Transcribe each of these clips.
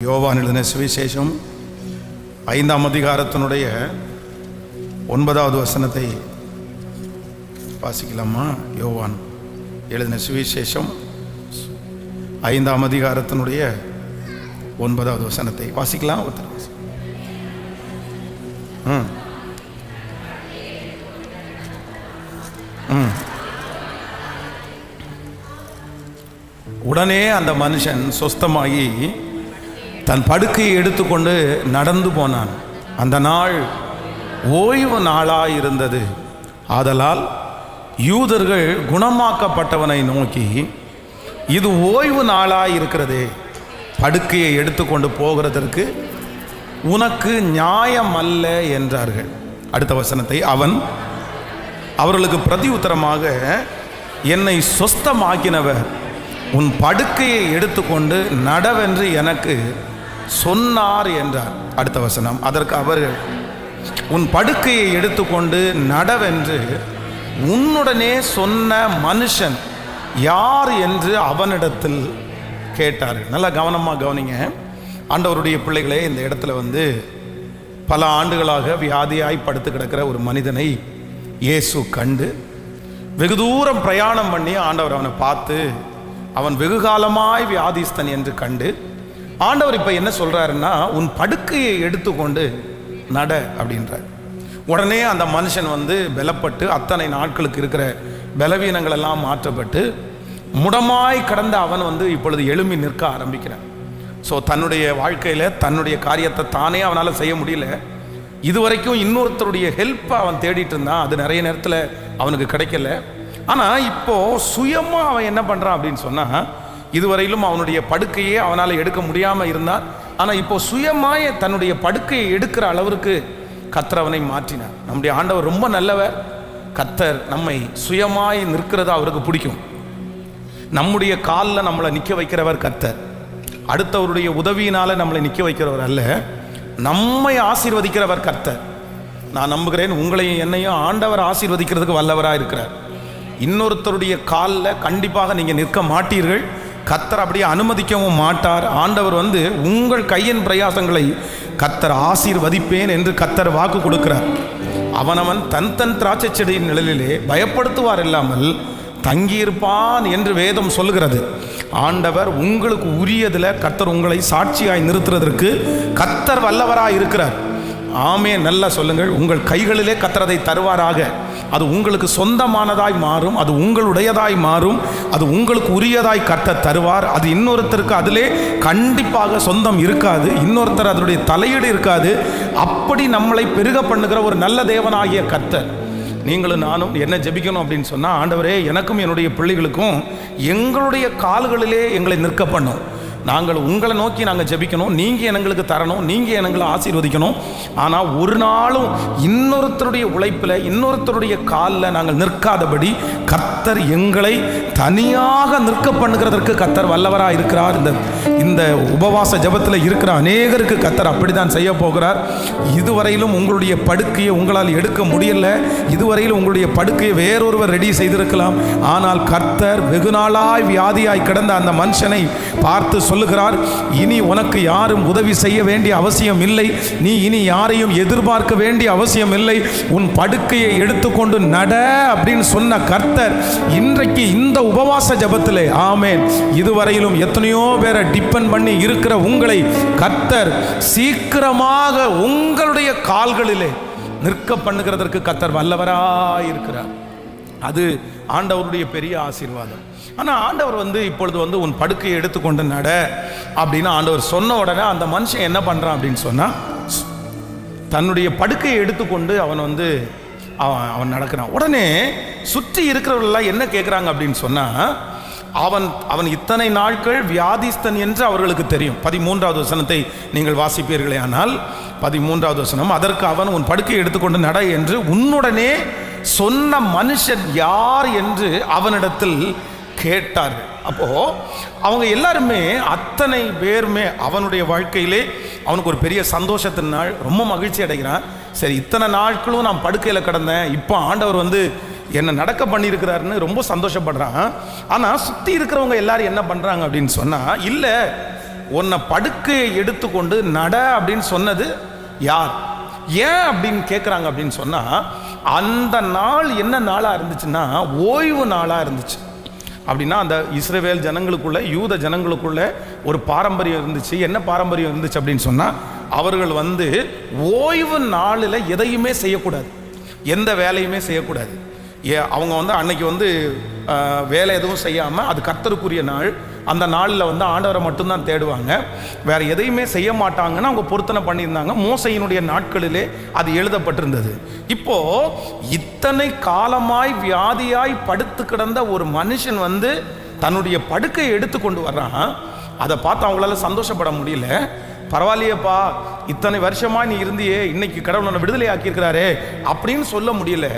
யோவான் எழுதின சுவிசேஷம் 5ஆம் அதிகாரத்தினுடைய 9வது வசனத்தை வாசிக்கலாமா? யோவான் எழுதின சுவிசேஷம் 5ஆம் அதிகாரத்தினுடைய 9வது வசனத்தை வாசிக்கலாம். உடனே அந்த மனுஷன் சொஸ்தமாகி தன் படுக்கையை எடுத்துக்கொண்டு நடந்து போனான். அந்த நாள் ஓய்வு நாளாயிருந்தது. ஆதலால் யூதர்கள் குணமாக்கப்பட்டவனை நோக்கி, இது ஓய்வு நாளாயிருக்கிறதே, படுக்கையை எடுத்துக்கொண்டு போகிறதற்கு உனக்கு நியாயம் அல்ல என்றார்கள். அடுத்த வசனத்தை அவன் அவர்களுக்கு பிரதி உத்தரமாக, என்னை சொஸ்தமாக்கினவர் உன் படுக்கையை எடுத்துக்கொண்டு நடவென்று எனக்கு சொன்னார் என்றார். அடுத்த வசனம், அதற்கு அவர்கள், உன் படுக்கையை எடுத்துக்கொண்டு நடவென்று உன்னுடனே சொன்ன மனுஷன் யார் என்று அவனிடத்தில் கேட்டார்கள். நல்லா கவனமாக கவனிங்க ஆண்டவருடைய பிள்ளைகளே. இந்த இடத்துல பல ஆண்டுகளாக வியாதியாய் படுத்து கிடக்கிற ஒரு மனிதனை இயேசு கண்டு வெகு தூரம் பிரயாணம் பண்ணி ஆண்டவர் அவனை பார்த்து, அவன் வெகு காலமாய் வியாதிஸ்தன் என்று கண்டு ஆண்டவர் இப்போ என்ன சொல்கிறாருன்னா, உன் படுக்கையை எடுத்துக்கொண்டு நட அப்படின்றார். உடனே அந்த மனுஷன் பலப்பட்டு அத்தனை நாட்களுக்கு இருக்கிற பலவீனங்கள் எல்லாம் மாற்றப்பட்டு முடமாய் கடந்த அவன் இப்பொழுது எழும்பி நிற்க ஆரம்பிக்கிறான். ஸோ தன்னுடைய வாழ்க்கையில் தன்னுடைய காரியத்தை தானே அவனால் செய்ய முடியல. இதுவரைக்கும் இன்னொருத்தருடைய ஹெல்ப்பை அவன் தேடிட்டு இருந்தான். அது நிறைய நேரத்தில் அவனுக்கு கிடைக்கல. ஆனால் இப்போது சுயமாக அவன் என்ன பண்ணுறான் அப்படின்னு சொன்னால், இதுவரையிலும் அவனுடைய படுக்கையே அவனால் எடுக்க முடியாமல் இருந்தான். ஆனால் இப்போ சுயமாய தன்னுடைய படுக்கையை எடுக்கிற அளவிற்கு கர்த்தர் அவனை மாற்றினார். நம்முடைய ஆண்டவர் ரொம்ப நல்லவர். கர்த்தர் நம்மை சுயமாய் நிற்கிறது அவருக்கு பிடிக்கும். நம்முடைய காலில் நம்மளை நிற்க வைக்கிறவர் கர்த்தர். அடுத்தவருடைய உதவியினால் நம்மளை நிற்க வைக்கிறவர் அல்ல, நம்மை ஆசீர்வதிக்கிறவர் கர்த்தர். நான் நம்புகிறேன் உங்களையும் என்னையும் ஆண்டவர் ஆசீர்வதிக்கிறதுக்கு வல்லவராக இருக்கிறார். இன்னொருத்தருடைய காலில் கண்டிப்பாக நீங்கள் நிற்க மாட்டீர்கள். கர்த்தர் அப்படியே அனுமதிக்கவும் மாட்டார். ஆண்டவர் உங்கள் கையின் பிரயாசங்களை கர்த்தர் ஆசீர்வதிப்பேன் என்று கர்த்தர் வாக்கு கொடுக்கிறார். அவனவன் தன் தன் திராட்சை செடியின் நிழலிலே பயப்படுத்துவார் இல்லாமல் தங்கியிருப்பான் என்று வேதம் சொல்கிறது. ஆண்டவர் உங்களுக்கு உரியதில் கர்த்தர் உங்களை சாட்சியாய் நிறுத்துறதற்கு கர்த்தர் வல்லவராய் இருக்கிறார். ஆமே, நல்லா சொல்லுங்கள். உங்கள் கைகளிலே கர்த்தர் அதை தருவாராக. அது உங்களுக்கு சொந்தமானதாய் மாறும், அது உங்களுடையதாய் மாறும், அது உங்களுக்கு உரியதாய் கர்த்தர் தருவார். அது இன்னொருத்தருக்கு அதிலே கண்டிப்பாக சொந்தம் இருக்காது, இன்னொருத்தர் அதனுடைய தலையீடு இருக்காது. அப்படி நம்மளை பெருக பண்ணுகிற ஒரு நல்ல தேவனாகிய கர்த்தர். நீங்களும் நானும் என்ன ஜெபிக்கணும் அப்படின்னு சொன்னால், ஆண்டவரே எனக்கும் என்னுடைய பிள்ளைகளுக்கும் எங்களுடைய கால்களிலே எங்களை நிற்க பண்ணும். நாங்கள் உங்களை நோக்கி நாங்கள் ஜெபிக்கணும், நீங்கள் எங்களுக்கு தரணும், நீங்கள் எங்களை ஆசீர்வதிக்கணும். ஆனால் ஒரு நாளும் இன்னொருத்தருடைய உழைப்பில் இன்னொருத்தருடைய காலில் நாங்கள் நிற்காதபடி கர்த்தர் எங்களை தனியாக நிற்க பண்ணுகிறதற்கு கர்த்தர் வல்லவராக இருக்கிறார். இந்த உபவாச ஜெபத்தில் இருக்கிற அநேகருக்கு கர்த்தர் அப்படி தான் செய்ய போகிறார். இதுவரையிலும் உங்களுடைய படுக்கையை உங்களால் எடுக்க முடியல, இதுவரையிலும் உங்களுடைய படுக்கையை வேறொருவர் ரெடி செய்திருக்கலாம். ஆனால் கர்த்தர் வெகு நாளாய் வியாதியாய் கிடந்த அந்த மனுஷனை பார்த்து சொல்லுகிறார், இனி உனக்கு யாரும் உதவி செய்ய வேண்டிய அவசியம் இல்லை, நீ இனி யாரையும் எதிர்பார்க்க வேண்டிய அவசியம் இல்லை, உன் படுக்கையை எடுத்துக்கொண்டு நட அப்படின்னு சொன்ன கர்த்தர் இன்றைக்கு இந்த உபவாச ஜெபத்திலே, ஆமென், இதுவரையிலும் எத்தனையோ பேரை டிபெண்ட் பண்ணி இருக்கிற உங்களை கர்த்தர் சீக்கிரமாக உங்களுடைய கால்களிலே நிற்க பண்ணுகிறதற்கு கர்த்தர் வல்லவராய் இருக்கிறார். அது ஆண்டவருடைய பெரிய ஆசீர்வாதம். ஆனால் ஆண்டவர் இப்பொழுது உன் படுக்கையை எடுத்துக்கொண்டு நட அப்படின்னு ஆண்டவர் சொன்ன உடனே அந்த மனுஷன் என்ன பண்ணுறான் அப்படின்னு சொன்னால், தன்னுடைய படுக்கையை எடுத்துக்கொண்டு அவன் நடக்கிறான். உடனே சுற்றி இருக்கிறவர்களெல்லாம் என்ன கேட்குறாங்க அப்படின்னு சொன்னால், அவன் இத்தனை நாட்கள் வியாதிஸ்தன் என்று அவர்களுக்கு தெரியும். 13வது வசனத்தை நீங்கள் வாசிப்பீர்களே ஆனால் 13வது வசனம், அதற்கு அவன் உன் படுக்கையை எடுத்துக்கொண்டு நட என்று உன்னுடனே சொன்ன மனுஷன் யார் என்று அவனிடத்தில் கேட்டார்கள். அப்போ அவங்க எல்லாருமே அத்தனை பேருமே அவனுடைய வாழ்க்கையிலே அவனுக்கு ஒரு பெரிய சந்தோஷத்தின் நாள், ரொம்ப மகிழ்ச்சி அடைகிறான். சரி, இத்தனை நாட்களும் நான் படுக்கையில் கிடந்தேன், இப்போ ஆண்டவர் என்னை நடக்க பண்ணியிருக்கிறாருன்னு ரொம்ப சந்தோஷப்படுறான். ஆனால் சுற்றி இருக்கிறவங்க எல்லாரும் என்ன பண்ணுறாங்க அப்படின்னு சொன்னால், இல்லை உன்னை படுக்கையை எடுத்துக்கொண்டு நட அப்படின்னு சொன்னது யார்? ஏன் அப்படின்னு கேட்குறாங்க அப்படின்னு சொன்னால், அந்த நாள் என்ன நாளாக இருந்துச்சுன்னா ஓய்வு நாளாக இருந்துச்சு. அப்படின்னா அந்த இஸ்ரவேல் ஜனங்களுக்குள்ள, யூத ஜனங்களுக்குள்ள ஒரு பாரம்பரியம் இருந்துச்சு. என்ன பாரம்பரியம் இருந்துச்சு அப்படின்னு சொன்னால், அவர்கள் ஓய்வு நாளில் எதையுமே செய்யக்கூடாது, எந்த வேலையுமே செய்யக்கூடாது. அவங்க அன்னைக்கு வேலை எதுவும் செய்யாமல், அது கர்த்தருக்குரிய நாள். அந்த நாளில் ஆண்டவரை மட்டும்தான் தேடுவாங்க, வேற எதையுமே செய்ய மாட்டாங்கன்னு அவங்க பொருத்தனை பண்ணியிருந்தாங்க. மோசையினுடைய நாட்களிலே அது எழுதப்பட்டிருந்தது. இப்போ இத்தனை காலமாய் வியாதியாய் படுத்து கிடந்த ஒரு மனுஷன் தன்னுடைய படுக்கையை எடுத்து கொண்டு வர்றான். அதை பார்த்து அவங்களால சந்தோஷப்பட முடியல. பரவாயில்லையப்பா, இத்தனை வருஷமா நீ இருந்தியே, இன்னைக்கு கடவுள் உன்னை விடுதலை ஆக்கியிருக்கிறாரே அப்படின்னு சொல்ல முடியல.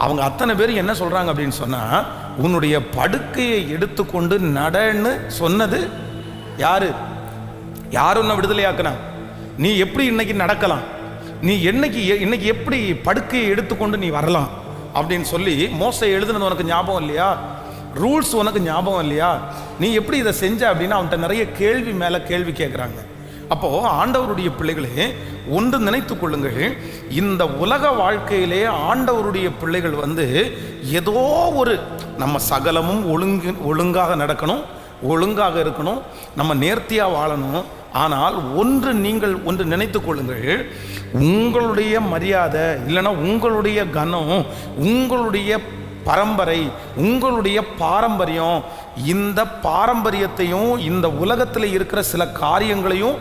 அவங்க அத்தனை பேர் என்ன சொல்றாங்க அப்படின்னு சொன்னா, உன்னுடைய படுக்கையை எடுத்துக்கொண்டு நடன்னு சொன்னது யாரு? யார் உன்னை விடுதலையாக்குனா? நீ எப்படி இன்னைக்கு நடக்கலாம்? நீ இன்னைக்கு எப்படி படுக்கையை எடுத்துக்கொண்டு நீ வரலாம் அப்படின்னு சொல்லி மோசே எழுதுனது உனக்கு ஞாபகம் இல்லையா? ரூல்ஸ் உனக்கு ஞாபகம் இல்லையா? நீ எப்படி இதை செஞ்ச அப்படின்னு அவன்கிட்ட நிறைய கேள்வி மேல கேள்வி கேட்குறாங்க. அப்போ ஆண்டவருடைய பிள்ளைகளே, ஒன்று நினைத்துக் கொள்ளுங்கள், இந்த உலக வாழ்க்கையிலே ஆண்டவருடைய பிள்ளைகள் ஏதோ ஒரு நம்ம சகலமும் ஒழுங்காக நடக்கணும், ஒழுங்காக இருக்கணும், நம்ம நேர்த்தியாக வாழணும். ஆனால் நீங்கள் நினைத்துக் கொள்ளுங்கள், உங்களுடைய மரியாதை இல்லைன்னா உங்களுடைய கனம், உங்களுடைய பரம்பரை, உங்களுடைய பாரம்பரியம், இந்த பாரம்பரியத்தையும் இந்த உலகத்தில் இருக்கிற சில காரியங்களையும்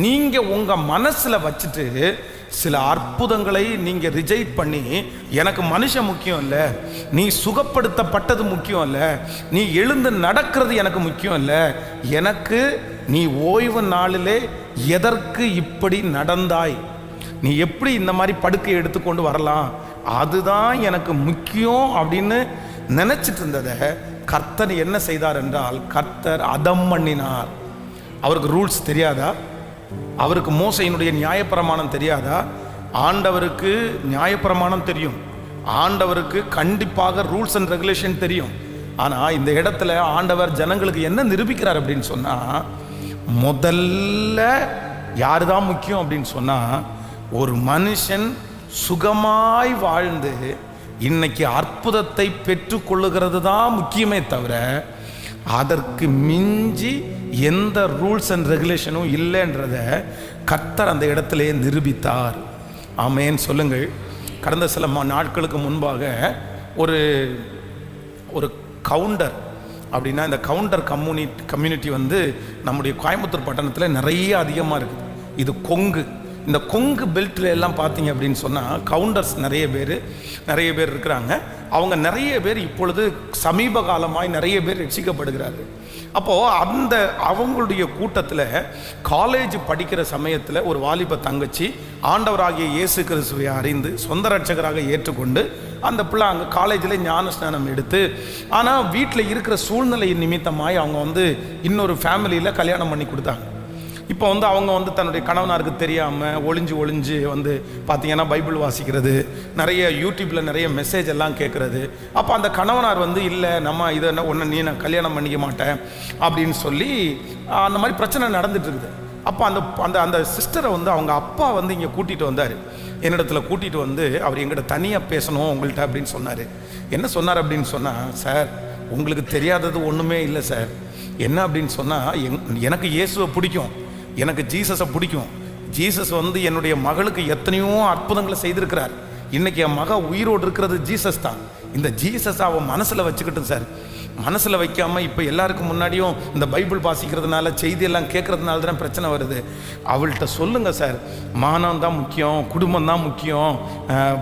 நீங்க உங்க மனசுல வச்சுட்டு சில அற்புதங்களை நீங்க ரிஜெக்ட் பண்ணி, எனக்கு மனுஷன் முக்கியம் இல்லை, நீ சுகப்படுத்தப்பட்டது முக்கியம் இல்லை, நீ எழுந்து நடக்கிறது எனக்கு முக்கியம் இல்லை, எனக்கு நீ ஓய்வு நாளிலே எதற்கு இப்படி நடந்தாய், நீ எப்படி இந்த மாதிரி படுக்கை எடுத்துக்கொண்டு வரலாம், அதுதான் எனக்கு முக்கியம் அப்படின்னு நினைச்சிட்டு இருந்ததை கர்த்தர் என்ன செய்தார் என்றால், கர்த்தர் அதம் பண்ணினார். அவருக்கு ரூல்ஸ் தெரியாதா? அவருக்கு மோசையினுடைய நியாயப்பிரமாணம் தெரியாதா? ஆண்டவருக்கு நியாயப்பிரமாணம் தெரியும், ஆண்டவருக்கு கண்டிப்பாக ரூல்ஸ் அண்ட் ரெகுலேஷன் தெரியும். ஆனால் இந்த இடத்துல ஆண்டவர் ஜனங்களுக்கு என்ன நிரூபிக்கிறார் அப்படின்னு சொன்னால், முதல்ல யாரு தான் முக்கியம் அப்படின்னு சொன்னால், ஒரு மனுஷன் சுகமாய் வாழ்ந்து இன்னைக்கு அற்புதத்தை பெற்றுக்கொள்ளுகிறது தான் முக்கியமே தவிர, அதற்கு மிஞ்சி எந்த ரூல்ஸ் அண்ட் ரெகுலேஷனும் இல்லைன்றத கர்த்தர் அந்த இடத்திலே நிரூபித்தார். ஆமேன் சொல்லுங்கள். கடந்த சில நாட்களுக்கு முன்பாக ஒரு கவுண்டர், அப்படின்னா இந்த கவுண்டர் கம்யூனிட்டி நம்முடைய கோயம்புத்தூர் பட்டணத்தில் நிறைய அதிகமாக இருக்குது. இது கொங்கு, இந்த கொங்கு பெல்ட்ல எல்லாம் பார்த்தீங்க அப்படின்னு சொன்னால் கவுண்டர்ஸ் நிறைய பேர் இருக்கிறாங்க. அவங்க நிறைய பேர் இப்பொழுது சமீப காலமாய் நிறைய பேர் ரட்சிக்கப்படுகிறார்கள். அப்போது அவங்களுடைய கூட்டத்தில் காலேஜ் படிக்கிற சமயத்தில் ஒரு வாலிப தங்கச்சி ஆண்டவராகிய இயேசு கிறிஸ்துவை அறிந்து சொந்த ரட்சகராக ஏற்றுக்கொண்டு அந்த பிள்ளை அங்கே காலேஜில் ஞான ஸ்நானம் எடுத்து, ஆனால் வீட்டில் இருக்கிற சூழ்நிலை நிமித்தமாய் அவங்க இன்னொரு ஃபேமிலியில் கல்யாணம் பண்ணி கொடுத்தாங்க. இப்போ அவங்க தன்னுடைய கணவனாருக்கு தெரியாமல் ஒளிஞ்சு பார்த்தீங்கன்னா பைபிள் வாசிக்கிறது, நிறைய யூடியூப்பில் நிறைய மெசேஜ் எல்லாம் கேட்குறது. அப்போ அந்த கணவனார் இல்லை, நம்ம இதை ஒன்று நான் கல்யாணம் பண்ணிக்க மாட்டேன் அப்படின்னு சொல்லி அந்த மாதிரி பிரச்சனை நடந்துட்டு இருக்குது. அப்போ அந்த சிஸ்டரை அவங்க அப்பா இங்கே கூட்டிகிட்டு வந்தார், என்னிடத்துல கூட்டிகிட்டு அவர் எங்கிட்ட தனியாக பேசணும் உங்கள்கிட்ட அப்படின்னு சொன்னார். என்ன சொன்னார் அப்படின்னு சொன்னால், சார் உங்களுக்கு தெரியாதது ஒன்றுமே இல்லை சார். என்ன அப்படின்னு சொன்னால், எனக்கு இயேசுவை பிடிக்கும், எனக்கு ஜீசஸை பிடிக்கும். ஜீசஸ் என்னுடைய மகளுக்கு எத்தனையோ அற்புதங்களை செய்திருக்கிறார். இன்னைக்கு என் மக உயிரோடு இருக்கிறது ஜீசஸ் தான். இந்த ஜீசஸ் அவன் மனசில் வச்சுக்கிட்டும் சார், மனசில் வைக்காமல் இப்போ எல்லாருக்கும் முன்னாடியும் இந்த பைபிள் வாசிக்கிறதுனால செய்தியெல்லாம் கேட்குறதுனால தான் பிரச்சனை வருது. அவள்கிட்ட சொல்லுங்கள் சார், மானம் தான் முக்கியம், குடும்பம் தான் முக்கியம்,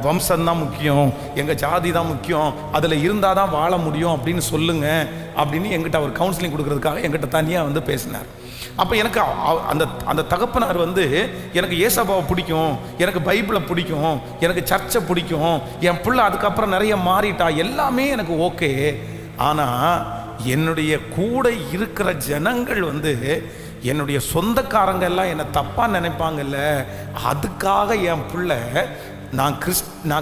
வம்சம்தான் முக்கியம், எங்கள் ஜாதி தான் முக்கியம், அதில் இருந்தால் தான் வாழ முடியும் அப்படின்னு சொல்லுங்கள் அப்படின்னு எங்கிட்ட அவர் கவுன்சிலிங் கொடுக்கறதுக்காக எங்கிட்ட தனியாக பேசினார். அப்போ எனக்கு அந்த தகப்பனார் எனக்கு ஏசப்பாவை பிடிக்கும், எனக்கு பைபிளை பிடிக்கும், எனக்கு சர்ச்சை பிடிக்கும், என் பிள்ளை அதுக்கப்புறம் நிறைய மாறிட்டா, எல்லாமே எனக்கு ஓகே. ஆனால் என்னுடைய கூட இருக்கிற ஜனங்கள் என்னுடைய சொந்தக்காரங்க எல்லாம் என்னை தப்பாக நினைப்பாங்கல்ல, அதுக்காக என் பிள்ளை நான்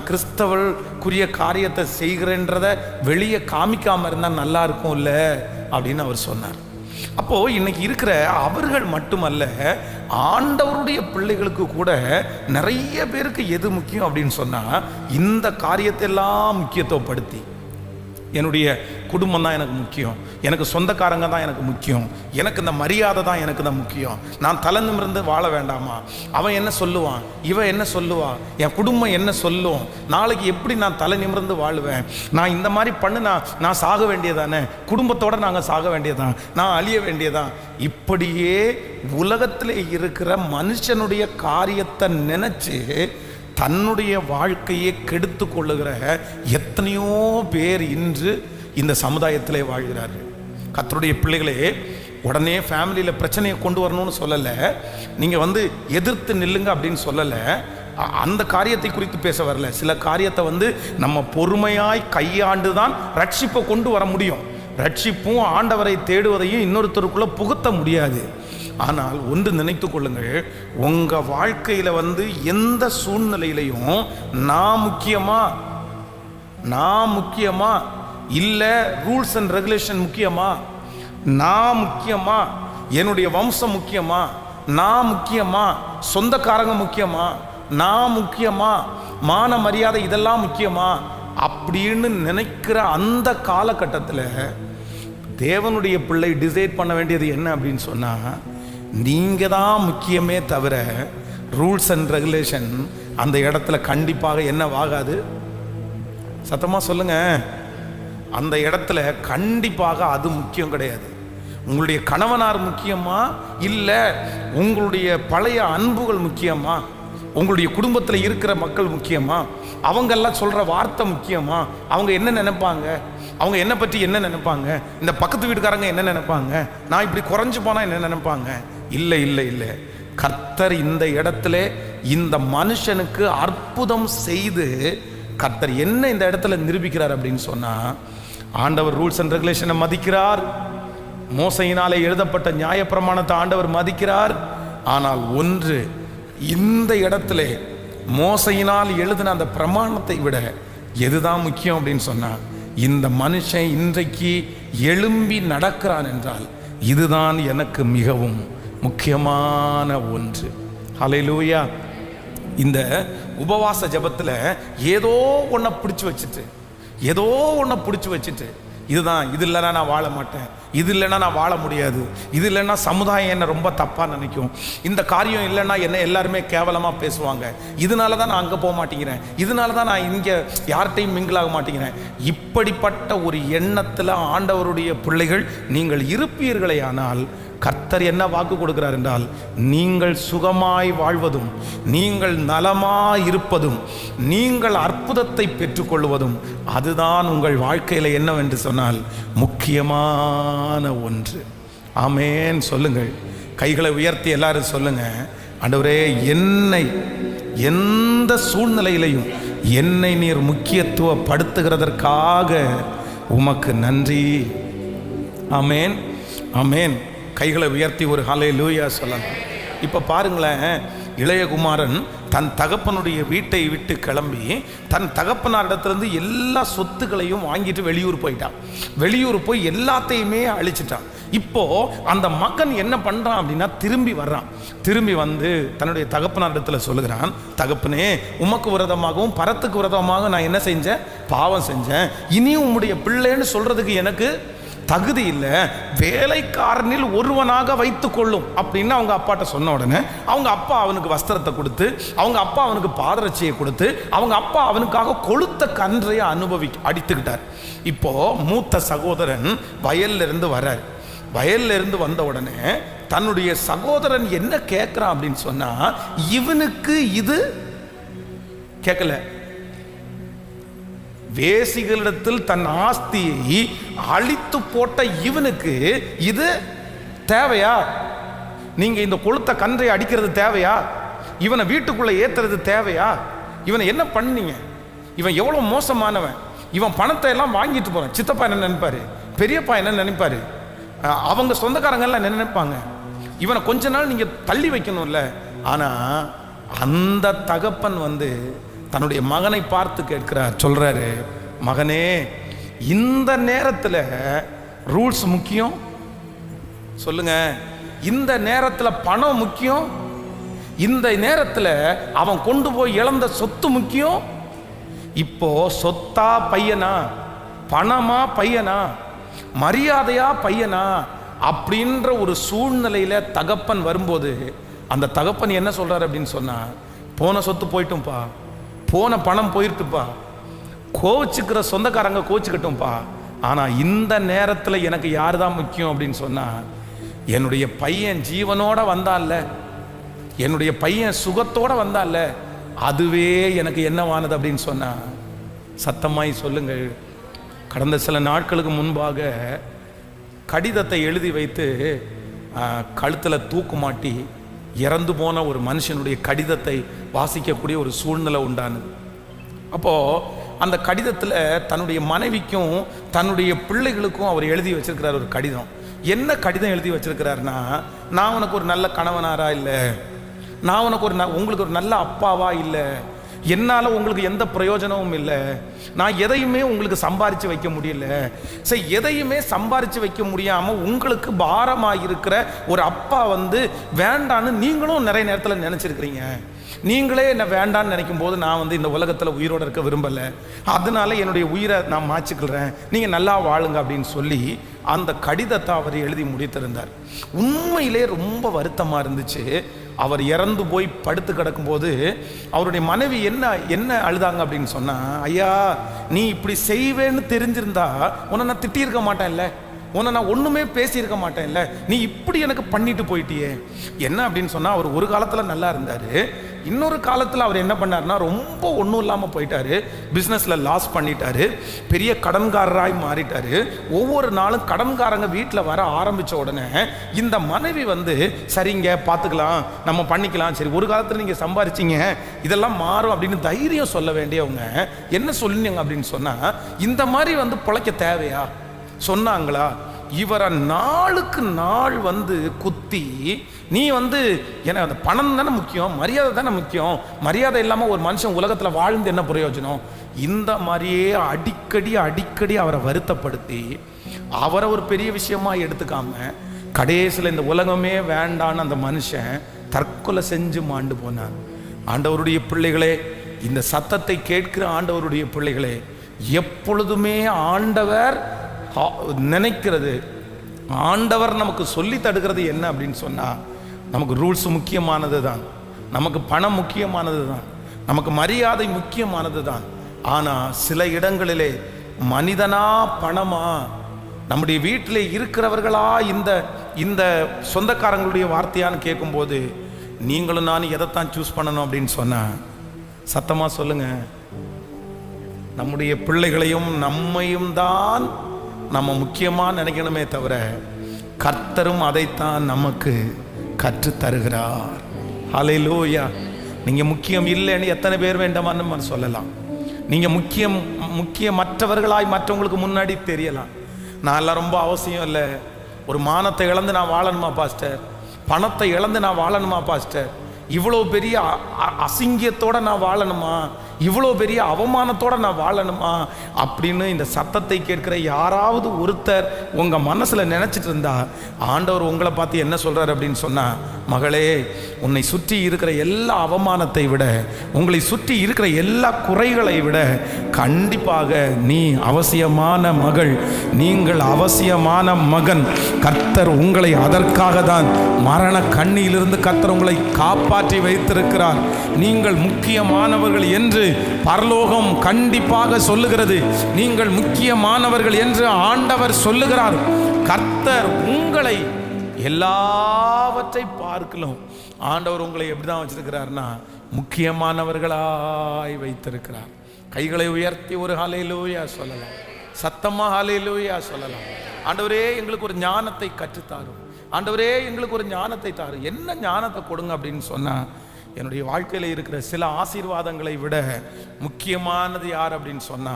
கிறிஸ்தவர்களுக்குரிய காரியத்தை செய்கிறேன்றதை வெளியே காமிக்காமல் இருந்தால் நல்லா இருக்கும்ல அப்படின்னு அவர் சொன்னார். அப்போது இன்னைக்கு இருக்கிற அவர்கள் மட்டுமல்ல, ஆண்டவருடைய பிள்ளைகளுக்கு கூட நிறைய பேருக்கு எது முக்கியம் அப்படின்னு சொன்னால், இந்த காரியத்தை எல்லாம் முக்கியத்துவப்படுத்தி, என்னுடைய குடும்பம் தான் எனக்கு முக்கியம், எனக்கு சொந்தக்காரங்க தான் எனக்கு முக்கியம், எனக்கு இந்த மரியாதை தான் எனக்கு தான் முக்கியம், நான் தலை நிமிர்ந்து வாழ வேண்டாமா, அவன் என்ன சொல்லுவான், இவன் என்ன சொல்லுவான், என் குடும்பம் என்ன சொல்லும், நாளைக்கு எப்படி நான் தலை நிமிர்ந்து வாழுவேன், நான் இந்த மாதிரி நான் சாக வேண்டியதானே, குடும்பத்தோடு நாங்கள் சாக வேண்டியதான், நான் அழிய வேண்டியதான். இப்படியே உலகத்தில் இருக்கிற மனுஷனுடைய காரியத்தை நினச்சி தன்னுடைய வாழ்க்கையை கெடுத்து கொள்ளுகிற எத்தனையோ பேர் இன்று இந்த சமுதாயத்திலே வாழ்கிறார்கள். கர்த்தருடைய பிள்ளைகளே, உடனே ஃபேமிலியில் பிரச்சனையை கொண்டு வரணும்னு சொல்லலை, நீங்கள் எதிர்த்து நில்லுங்க அப்படின்னு சொல்லலை, அந்த காரியத்தை குறித்து பேச வரல. சில காரியத்தை நம்ம பொறுமையாய் கையாண்டு தான் ரட்சிப்பை கொண்டு வர முடியும். ரட்சிப்பும் ஆண்டவரை தேடுவதையும் இன்னொருத்தருக்குள்ளே புகுத்த முடியாது. ஆனால் ஒன்று நினைத்து கொள்ளுங்கள், உங்கள் வாழ்க்கையில் எந்த சூழ்நிலையிலையும் நான் முக்கியமா இல்லை ரூல்ஸ் அண்ட் ரெகுலேஷன் முக்கியமா, நான் முக்கியமா, என்னுடைய வம்சம் முக்கியமா, நான் முக்கியமா, சொந்தக்காரங்க முக்கியமா, நான் முக்கியமா, மான மரியாதை இதெல்லாம் முக்கியமா அப்படின்னு நினைக்கிற அந்த காலகட்டத்தில் தேவனுடைய பிள்ளை டிசைட் பண்ண வேண்டியது என்ன அப்படின்னு சொன்னால், நீங்கள் தான் முக்கியமே தவிர ரூல்ஸ் அண்ட் ரெகுலேஷன் அந்த இடத்துல கண்டிப்பாக என்னவாகாது. சத்தமாக சொல்லுங்கள், அந்த இடத்துல கண்டிப்பாக அது முக்கியம் கிடையாது. உங்களுடைய கணவனார் முக்கியமா, இல்லை உங்களுடைய பழைய அன்புகள் முக்கியமா, உங்களுடைய குடும்பத்தில் இருக்கிற மக்கள் முக்கியமா, அவங்கெல்லாம் சொல்கிற வார்த்தை முக்கியமா, அவங்க என்ன நினைப்பாங்க, அவங்க என்னை பற்றி என்ன நினைப்பாங்க, இந்த பக்கத்து வீட்டுக்காரங்க என்ன நினைப்பாங்க, நான் இப்படி குறைஞ்சு போனால் என்ன நினைப்பாங்க. இல்லை இல்லை இல்லை, கர்த்தர் இந்த இடத்துல இந்த மனுஷனுக்கு அற்புதம் செய்து கர்த்தர் என்ன இந்த இடத்துல நிரூபிக்கிறார் அப்படின்னு சொன்னால், ஆண்டவர் ரூல்ஸ் அண்ட் ரெகுலேஷனை மதிக்கிறார், மோசையினாலே எழுதப்பட்ட நியாயப்பிரமாணத்தை ஆண்டவர் மதிக்கிறார். ஆனால் ஒன்று, இந்த இடத்துல மோசையினால் எழுதின அந்த பிரமாணத்தை விட எதுதான் முக்கியம் அப்படின்னு சொன்னால், இந்த மனுஷன் இன்றைக்கு எழும்பி நடக்கிறான் என்றால் இதுதான் எனக்கு மிகவும் முக்கியமான ஒன்று. ஹல்லேலூயா. இந்த உபவாச ஜெபத்தில் ஏதோ ஒன்றை பிடிச்சி வச்சுட்டு இதுதான், இது இல்லைன்னா நான் வாழ மாட்டேன், இது இல்லைன்னா நான் வாழ முடியாது, இது இல்லைன்னா சமுதாயம் என்னை ரொம்ப தப்பாக நினைக்கும், இந்த காரியம் இல்லைன்னா என்னை எல்லாருமே கேவலமாக பேசுவாங்க, இதனால தான் நான் அங்கே போக மாட்டேங்கிறேன், இதனால தான் நான் இங்கே யார்கிட்டையும் மிங்கிளாக மாட்டேங்கிறேன். இப்படிப்பட்ட ஒரு எண்ணத்தில் ஆண்டவருடைய பிள்ளைகள் நீங்கள் இருப்பீர்களே ஆனால் கர்த்தர் என்ன வாக்கு கொடுக்கிறார் என்றால், நீங்கள் சுகமாய் வாழ்வதும், நீங்கள் நலமாய் இருப்பதும், நீங்கள் அற்புதத்தை பெற்றுக்கொள்வதும் அதுதான் உங்கள் வாழ்க்கையில் என்னவென்று சொன்னால் முக்கியமான ஒன்று. ஆமேன் சொல்லுங்கள். கைகளை உயர்த்தி எல்லாரும் சொல்லுங்க, ஆண்டவரே என்னை எந்த சூழ்நிலையிலையும் என்னை நீர் முக்கியத்துவப்படுத்துகிறதற்காக உமக்கு நன்றி. ஆமேன் ஆமேன். கைகளை உயர்த்தி ஒரு ஹல்லேலூயா சொல்லலாம். இப்போ பாருங்களேன், இளையகுமாரன் தன் தகப்பனுடைய வீட்டை விட்டு கிளம்பி தன் தகப்பனாரிடத்திலிருந்து எல்லா சொத்துக்களையும் வாங்கிட்டு வெளியூர் போயிட்டான். வெளியூர் போய் எல்லாத்தையுமே அழிச்சிட்டான். இப்போ அந்த மகன் என்ன பண்ணுறான் அப்படின்னா, திரும்பி வர்றான். திரும்பி வந்து தன்னுடைய தகப்பனாரிடத்தில் சொல்லுகிறான், தகப்பனே, உமக்கு விரதமாகவும் பரத்துக்கு விரதமாக நான் என்ன செஞ்சேன், பாவம் செஞ்சேன், இனியும் உம்முடைய பிள்ளைன்னு சொல்கிறதுக்கு எனக்கு தகுதி இல்லை, வேலைக்காரனில் ஒருவனாக வைத்து கொள்ளும் அப்படின்னு அவங்க அப்பாட்ட சொன்ன உடனே அவங்க அப்பா அவனுக்கு வஸ்திரத்தை கொடுத்து, அவங்க அப்பா அவனுக்கு பாதரட்சியை கொடுத்து, அவங்க அப்பா அவனுக்காக கொளுத்த கன்றையை அடித்துக்கிட்டார். இப்போ மூத்த சகோதரன் வயல்லிருந்து வர்றார். வயல்லிருந்து வந்த உடனே தன்னுடைய சகோதரன் என்ன கேட்குறான் அப்படின்னு சொன்னா, இவனுக்கு இது கேட்கல. வேசிகளிடத்தில் தன் ஆஸ்தியை அழித்து போட்ட இவனுக்கு இது தேவையா? நீங்க இந்த கொளுத்த கன்றை அடிக்கிறது தேவையா? இவனை வீட்டுக்குள்ள ஏத்துறது தேவையா? இவனை என்ன பண்ணீங்க? இவன் எவ்வளவு மோசமானவன், இவன் பணத்தை எல்லாம் வாங்கிட்டு போறான். சித்தப்பா என்ன நினைப்பாரு, பெரியப்பா என்ன நினைப்பாரு, அவங்க சொந்தக்காரங்க எல்லாம் என்ன நினைப்பாங்க? இவனை கொஞ்ச நாள் நீங்க தள்ளி வைக்கணும்ல. ஆனா அந்த தகப்பன் தன்னுடைய மகனை பார்த்து கேட்கிறார், சொல்றாரு, மகனே, இந்த நேரத்தில் ரூல்ஸ் முக்கியம், சொல்லுங்க. இந்த நேரத்தில் பணம் முக்கியம், இந்த நேரத்தில் அவன் கொண்டு போய் இழந்த சொத்து முக்கியம். இப்போ சொத்தா பையனா, பணமா பையனா, மரியாதையா பையனா அப்படின்ற ஒரு சூழ்நிலையில தகப்பன் வரும்போது அந்த தகப்பன் என்ன சொல்றாரு அப்படின்னு சொன்னா, போன சொத்து போயிட்டும்பா, போன பணம் போயிருட்டுப்பா, கோச்சிக்கிற சொந்தக்காரங்க கோச்சிக்கட்டும்பா, ஆனா இந்த நேரத்தில் எனக்கு யார் தான் முக்கியம் அப்படின்னு சொன்னா, என்னுடைய பையன் ஜீவனோட வந்தான்ல, என்னுடைய பையன் சுகத்தோட வந்தான்ல, அதுவே எனக்கு என்னவானது அப்படின்னு சொன்னா, சத்தமாய் சொல்லுங்கள். கடந்த சில நாட்களுக்கு முன்பாக கடிதத்தை எழுதி வைத்து கழுத்தில் தூக்கு மாட்டி இறந்து போன ஒரு மனுஷனுடைய கடிதத்தை வாசிக்கக்கூடிய ஒரு சூழ்நிலை உண்டானது. அப்போது அந்த கடிதத்தில் தன்னுடைய மனைவிக்கும் தன்னுடைய பிள்ளைகளுக்கும் அவர் எழுதி வச்சிருக்கிறார் ஒரு கடிதம். என்ன கடிதம் எழுதி வச்சிருக்கிறாருன்னா, நான் உனக்கு ஒரு நல்ல கணவனாரா இல்லை, நான் உனக்கு உங்களுக்கு ஒரு நல்ல அப்பாவா இல்லை, என்னால் உங்களுக்கு எந்த பிரயோஜனமும் இல்லை, நான் எதையுமே உங்களுக்கு சம்பாரித்து வைக்க முடியல, சரி எதையுமே சம்பாரித்து வைக்க முடியாமல் உங்களுக்கு பாரமாக இருக்கிற ஒரு அப்பா வேண்டான்னு நீங்களும் நிறைய நேரத்தில் நினச்சிருக்கிறீங்க. நீங்களே என்ன வேண்டான்னு நினைக்கும் போது நான் இந்த உலகத்தில் உயிரோடு இருக்க விரும்பலை, அதனால என்னுடைய உயிரை நான் மாற்றிக்கிறேன், நீங்கள் நல்லா வாழுங்க அப்படின்னு சொல்லி அந்த கடிதத்தை அவர் எழுதி முடித்திருந்தார். உண்மையிலே ரொம்ப வருத்தமாக இருந்துச்சு. அவர் இறந்து போய் படுத்து கிடக்கும்போது அவருடைய மனைவி என்ன அழுதாங்க அப்படின்னு சொன்னா, ஐயா நீ இப்படி செய்வேன்னு தெரிஞ்சிருந்தா உன்னை நான் திட்டியிருக்க மாட்டேன்ல, உன்னை நான் ஒன்றுமே பேசியிருக்க மாட்டேன்ல, நீ இப்படி எனக்கு பண்ணிட்டு போயிட்டியே. என்ன அப்படின்னு சொன்னால், அவர் ஒரு காலத்தில் நல்லா இருந்தார், இன்னொரு காலத்தில் அவர் என்ன பண்ணார்னா ரொம்ப ஒன்றும் இல்லாமல் போயிட்டார், பிஸ்னஸில் லாஸ் பண்ணிட்டாரு, பெரிய கடன்காரராய் மாறிட்டார். ஒவ்வொரு நாளும் கடன்காரங்க வீட்டில் வர ஆரம்பித்த உடனே இந்த மனைவி சரிங்க பார்த்துக்கலாம், நம்ம பண்ணிக்கலாம், சரி ஒரு காலத்தில் நீங்கள் சம்பாரிச்சிங்க, இதெல்லாம் மாறும் அப்படின்னு தைரியம் சொல்ல வேண்டியவங்க என்ன சொல்லிங்க அப்படின்னு சொன்னால், இந்த மாதிரி பிழைக்க தேவையா சொன்னாங்களா? இவரை நாளுக்கு நாள் குத்தி, நீ ஏன்னா அந்த பணம் தானே முக்கியம், மரியாதை தானே முக்கியம், மரியாதை இல்லாமல் ஒரு மனுஷன் உலகத்தில் வாழ்ந்து என்ன பிரயோஜனம், இந்த மாதிரியே அடிக்கடி அவரை வருத்தப்படுத்தி அவரை ஒரு பெரிய விஷயமா எடுத்துக்காம கடைசியில் இந்த உலகமே வேண்டான்னு அந்த மனுஷன் தற்கொலை செஞ்சு மாண்டு போனார். ஆண்டவருடைய பிள்ளைகளே, இந்த சத்தத்தை கேட்கிற ஆண்டவருடைய பிள்ளைகளே, எப்பொழுதுமே ஆண்டவர் நினைக்கிறது, ஆண்டவர் நமக்கு சொல்லி தடுக்கிறது என்ன அப்படின்னு சொன்னா, நமக்கு ரூல்ஸ் முக்கியமானது தான், நமக்கு பணம் முக்கியமானது தான், நமக்கு மரியாதை முக்கியமானது தான். ஆனா சில இடங்களிலே மனிதனா பணமா, நம்முடைய வீட்டில் இருக்கிறவர்களா இந்த சொந்தக்காரங்களுடைய வார்த்தையான்னு கேட்கும்போது நீங்களும் நானும் எதைத்தான் சூஸ் பண்ணணும் அப்படின்னு சொன்னா, சத்தமா சொல்லுங்க, நம்முடைய பிள்ளைகளையும் நம்மையும் தான் நம்ம முக்கியமாக நினைக்கணுமே தவிர கர்த்தரும் அதைத்தான் நமக்கு கற்று தருகிறார். ஹல்லேலூயா. நீங்கள் முக்கியம் இல்லைன்னு எத்தனை பேர் வேண்டாமான்னு சொல்லலாம், நீங்கள் முக்கியமற்றவர்களாய் மற்றவங்களுக்கு முன்னாடி தெரியலாம். நான் எல்லாம் ரொம்ப அவசியம் இல்லை, ஒரு மானத்தை இழந்து நான் வாழணுமா பாஸ்டர், பணத்தை இழந்து நான் வாழணுமா பாஸ்டர், இவ்வளோ பெரிய அசிங்கத்தோடு நான் வாழணுமா, இவ்வளோ பெரிய அவமானத்தோடு நான் வாழணுமா அப்படின்னு இந்த சத்தத்தை கேட்கிற யாராவது ஒருத்தர் உங்கள் மனசில் நினச்சிட்டு இருந்தா, ஆண்டவர் உங்களை பார்த்து என்ன சொல்கிறார் அப்படின்னு சொன்னால், மகளே உன்னை சுற்றி இருக்கிற எல்லா அவமானத்தை விட, உங்களை சுற்றி இருக்கிற எல்லா குறைகளை விட கண்டிப்பாக நீ அவசியமான மகள், நீங்கள் அவசியமான மகன். கர்த்தர் உங்களை அதற்காக தான் மரண கண்ணியிலிருந்து கர்த்தர் உங்களை காப்பாற்றி வைத்திருக்கிறார். நீங்கள் முக்கியமானவர்கள் என்று பரலோகம் கண்டிப்பாக சொல்லுகிறது, நீங்கள் முக்கியமானவர்கள் என்று ஆண்டவர் சொல்லுகிறார். கர்த்தர் உங்களை எல்லாவற்றை பார்க்கலாம், ஆண்டவர் உங்களை எப்படிதான் வச்சிருக்கிறார்னா முக்கியமானவர்களாய் வைத்திருக்கிறார். கைகளை உயர்த்தி ஒரு ஹல்லேலூயா சொல்லலாம், சத்தமா ஹல்லேலூயா சொல்லலாம். ஆண்டவரே எங்களுக்கு ஒரு ஞானத்தை கற்றுத்தாரும், ஆண்டவரே எங்களுக்கு ஒரு ஞானத்தை தாரு. என்ன ஞானத்தை கொடுங்க அப்படின்னு சொன்னா, என்னுடைய வாழ்க்கையில் இருக்கிற சில ஆசீர்வாதங்களை விட முக்கியமானது யார் அப்படின்னு சொன்னா,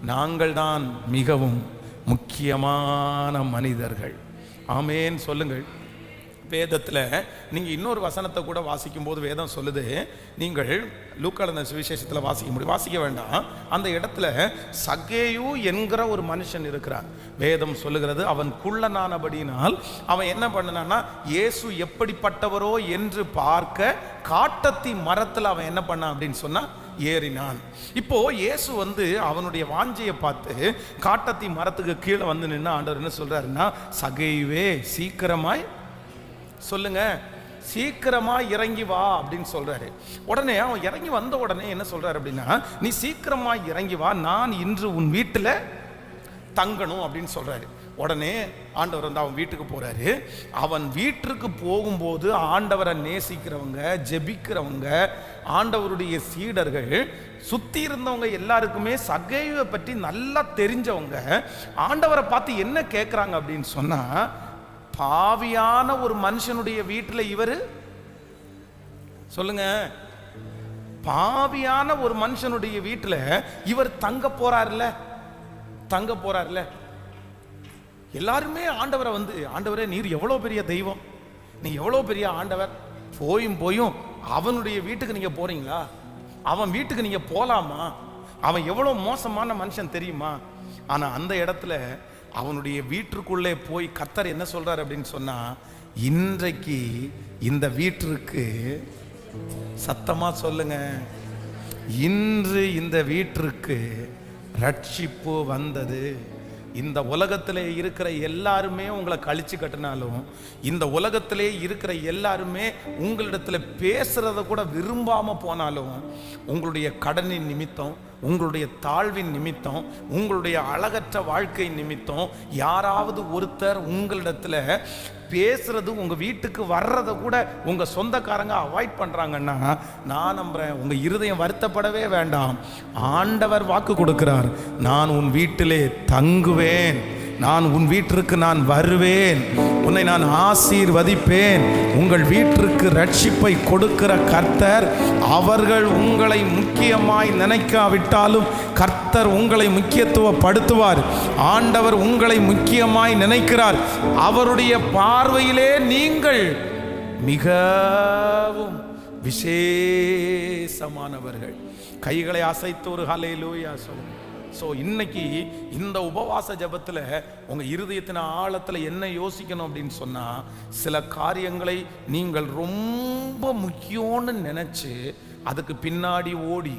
நாங்கள் தான் மிகவும் முக்கியமான மனிதர்கள். ஆமேன் சொல்லுங்கள். வேதத்தில் நீங்கள் இன்னொரு வசனத்தை கூட வாசிக்கும் போது வேதம் சொல்லுது, நீங்கள் லூக்கான சுவிசேஷத்தில் வாசிக்க வேண்டாம். அந்த இடத்துல சகேயு என்கிற ஒரு மனுஷன் இருக்கிறான். வேதம் சொல்லுகிறது, அவன் குள்ளனானபடியினால் அவன் என்ன பண்ணனான்னா இயேசு எப்படிப்பட்டவரோ என்று பார்க்க காட்டத்தி மரத்தில் அவன் என்ன பண்ணான் அப்படின்னு சொன்னா ஏறினான். இப்போ இயேசு அவனுடைய வாஞ்சையை பார்த்து காட்டத்தி மரத்துக்கு கீழே நின்று ஆண்டவர் என்ன சொல்றாருன்னா, சகேயுவே சீக்கிரமாய் சொல்லுங்க, சீக்கிரமா இறங்கி வா அப்படின்னு சொல்றாரு. உடனே அவன் இறங்கி வந்த உடனே என்ன சொல்றாரு அப்படின்னா, நீ சீக்கிரமா இறங்கி வா, நான் இன்று உன் வீட்டில் தங்கணும் அப்படின்னு சொல்றாரு. உடனே ஆண்டவர் அவன் வீட்டுக்கு போறாரு. அவன் வீட்டுக்கு போகும்போது ஆண்டவரை நேசிக்கிறவங்க, ஜெபிக்கிறவங்க, ஆண்டவருடைய சீடர்கள், சுத்தி இருந்தவங்க எல்லாருக்குமே சகேயுவை பற்றி நல்லா தெரிஞ்சவங்க ஆண்டவரை பார்த்து என்ன கேட்குறாங்க அப்படின்னு சொன்னா, பாவியான ஒரு மனுஷனுடைய வீட்டில் இவர் சொல்லுங்க, பாவியான ஒரு மனுஷனுடைய வீட்டில் இவர் தங்க போறாருல்ல. எல்லாருமே ஆண்டவரை ஆண்டவரே நீர் எவ்வளோ பெரிய தெய்வம், நீ எவ்வளோ பெரிய ஆண்டவர், போயும் அவனுடைய வீட்டுக்கு நீங்க போறீங்களா? அவன் வீட்டுக்கு நீங்க போலாமா? அவன் எவ்வளோ மோசமான மனுஷன் தெரியுமா? ஆனா அந்த இடத்துல அவனுடைய வீட்டுக்குள்ளே போய் கர்த்தர் என்ன சொல்றார் அப்படின்னு சொன்னா, இன்றைக்கு இந்த வீட்டிற்கு, சத்தமா சொல்லுங்க, இன்று இந்த வீட்டிற்கு ரட்சிப்பு வந்தது. இந்த உலகத்திலே இருக்கிற எல்லாருமே உங்களை கழிச்சு கட்டினாலும், இந்த உலகத்திலே இருக்கிற எல்லாருமே உங்களிடத்துல பேசுறத கூட விரும்பாம போனாலும், உங்களுடைய கடனின் நிமித்தம், உங்களுடைய தாழ்வின் நிமித்தம், உங்களுடைய அழகற்ற வாழ்க்கை நிமித்தம் யாராவது ஒருத்தர் உங்களிடத்துல பேசுறது, உங்க வீட்டுக்கு வர்றதை கூட உங்க சொந்தக்காரங்க அவாய்ட் பண்றாங்கன்னா, நான் நம்புறேன் உங்க இருதயம் வருத்தப்படவே வேண்டாம். ஆண்டவர் வாக்கு கொடுக்கிறார், நான் உன் வீட்டிலே தங்குவேன், நான் உன் வீட்டிற்கு நான் வருவேன், உன்னை நான் ஆசீர்வதிப்பேன். உங்கள் வீட்டிற்கு ரட்சிப்பை கொடுக்கிற கர்த்தர், அவர்கள் உங்களை முக்கியமாய் நினைக்காவிட்டாலும் கர்த்தர் உங்களை முக்கியத்துவப்படுத்துவார். ஆண்டவர் உங்களை முக்கியமாய் நினைக்கிறார். அவருடைய பார்வையிலே நீங்கள் மிகவும் விசேஷமானவர்கள். கைகளை அசைத்து ஒரு ஹல்லேலூயா சொல்லுங்க. ஸோ இன்னைக்கு இந்த உபவாச ஜபத்தில் உங்கள் இருதயத்தின் ஆழத்தில் என்ன யோசிக்கணும் அப்படின்னு சொன்னால், சில காரியங்களை நீங்கள் ரொம்ப முக்கியம்னு நினச்சி அதுக்கு பின்னாடி ஓடி,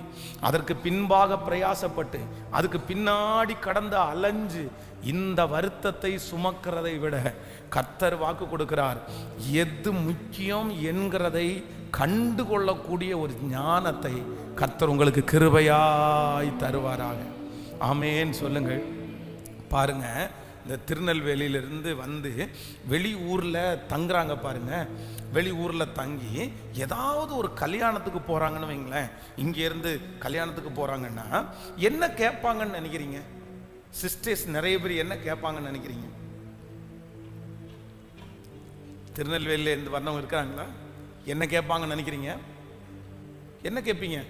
அதற்கு பின்பாக பிரயாசப்பட்டு, அதுக்கு பின்னாடி கடந்து அலைஞ்சு இந்த வருத்தத்தை சுமக்கிறதை விட கர்த்தர் வாக்கு கொடுக்கிறார், எது முக்கியம் என்கிறதை கண்டுகொள்ளக்கூடிய ஒரு ஞானத்தை கர்த்தர் உங்களுக்கு கிருபையாய் தருவாராக. ஆமேன் சொல்லுங்கள். பாருங்க, இந்த திருநெல்வேலியிலிருந்து வெளி ஊரில் தங்குறாங்க பாருங்க. வெளி ஊரில் தங்கி ஏதாவது ஒரு கல்யாணத்துக்கு போகிறாங்கன்னு வைங்களேன், இங்கேருந்து கல்யாணத்துக்கு போகிறாங்கன்னா என்ன கேட்பாங்கன்னு நினைக்கிறீங்க? சிஸ்டர்ஸ் நிறைய பேர் என்ன கேட்பாங்கன்னு நினைக்கிறீங்க? திருநெல்வேலியில் இருந்து வந்தவங்க இருக்கிறாங்களா? என்ன கேட்பாங்கன்னு நினைக்கிறீங்க? என்ன கேட்பீங்க?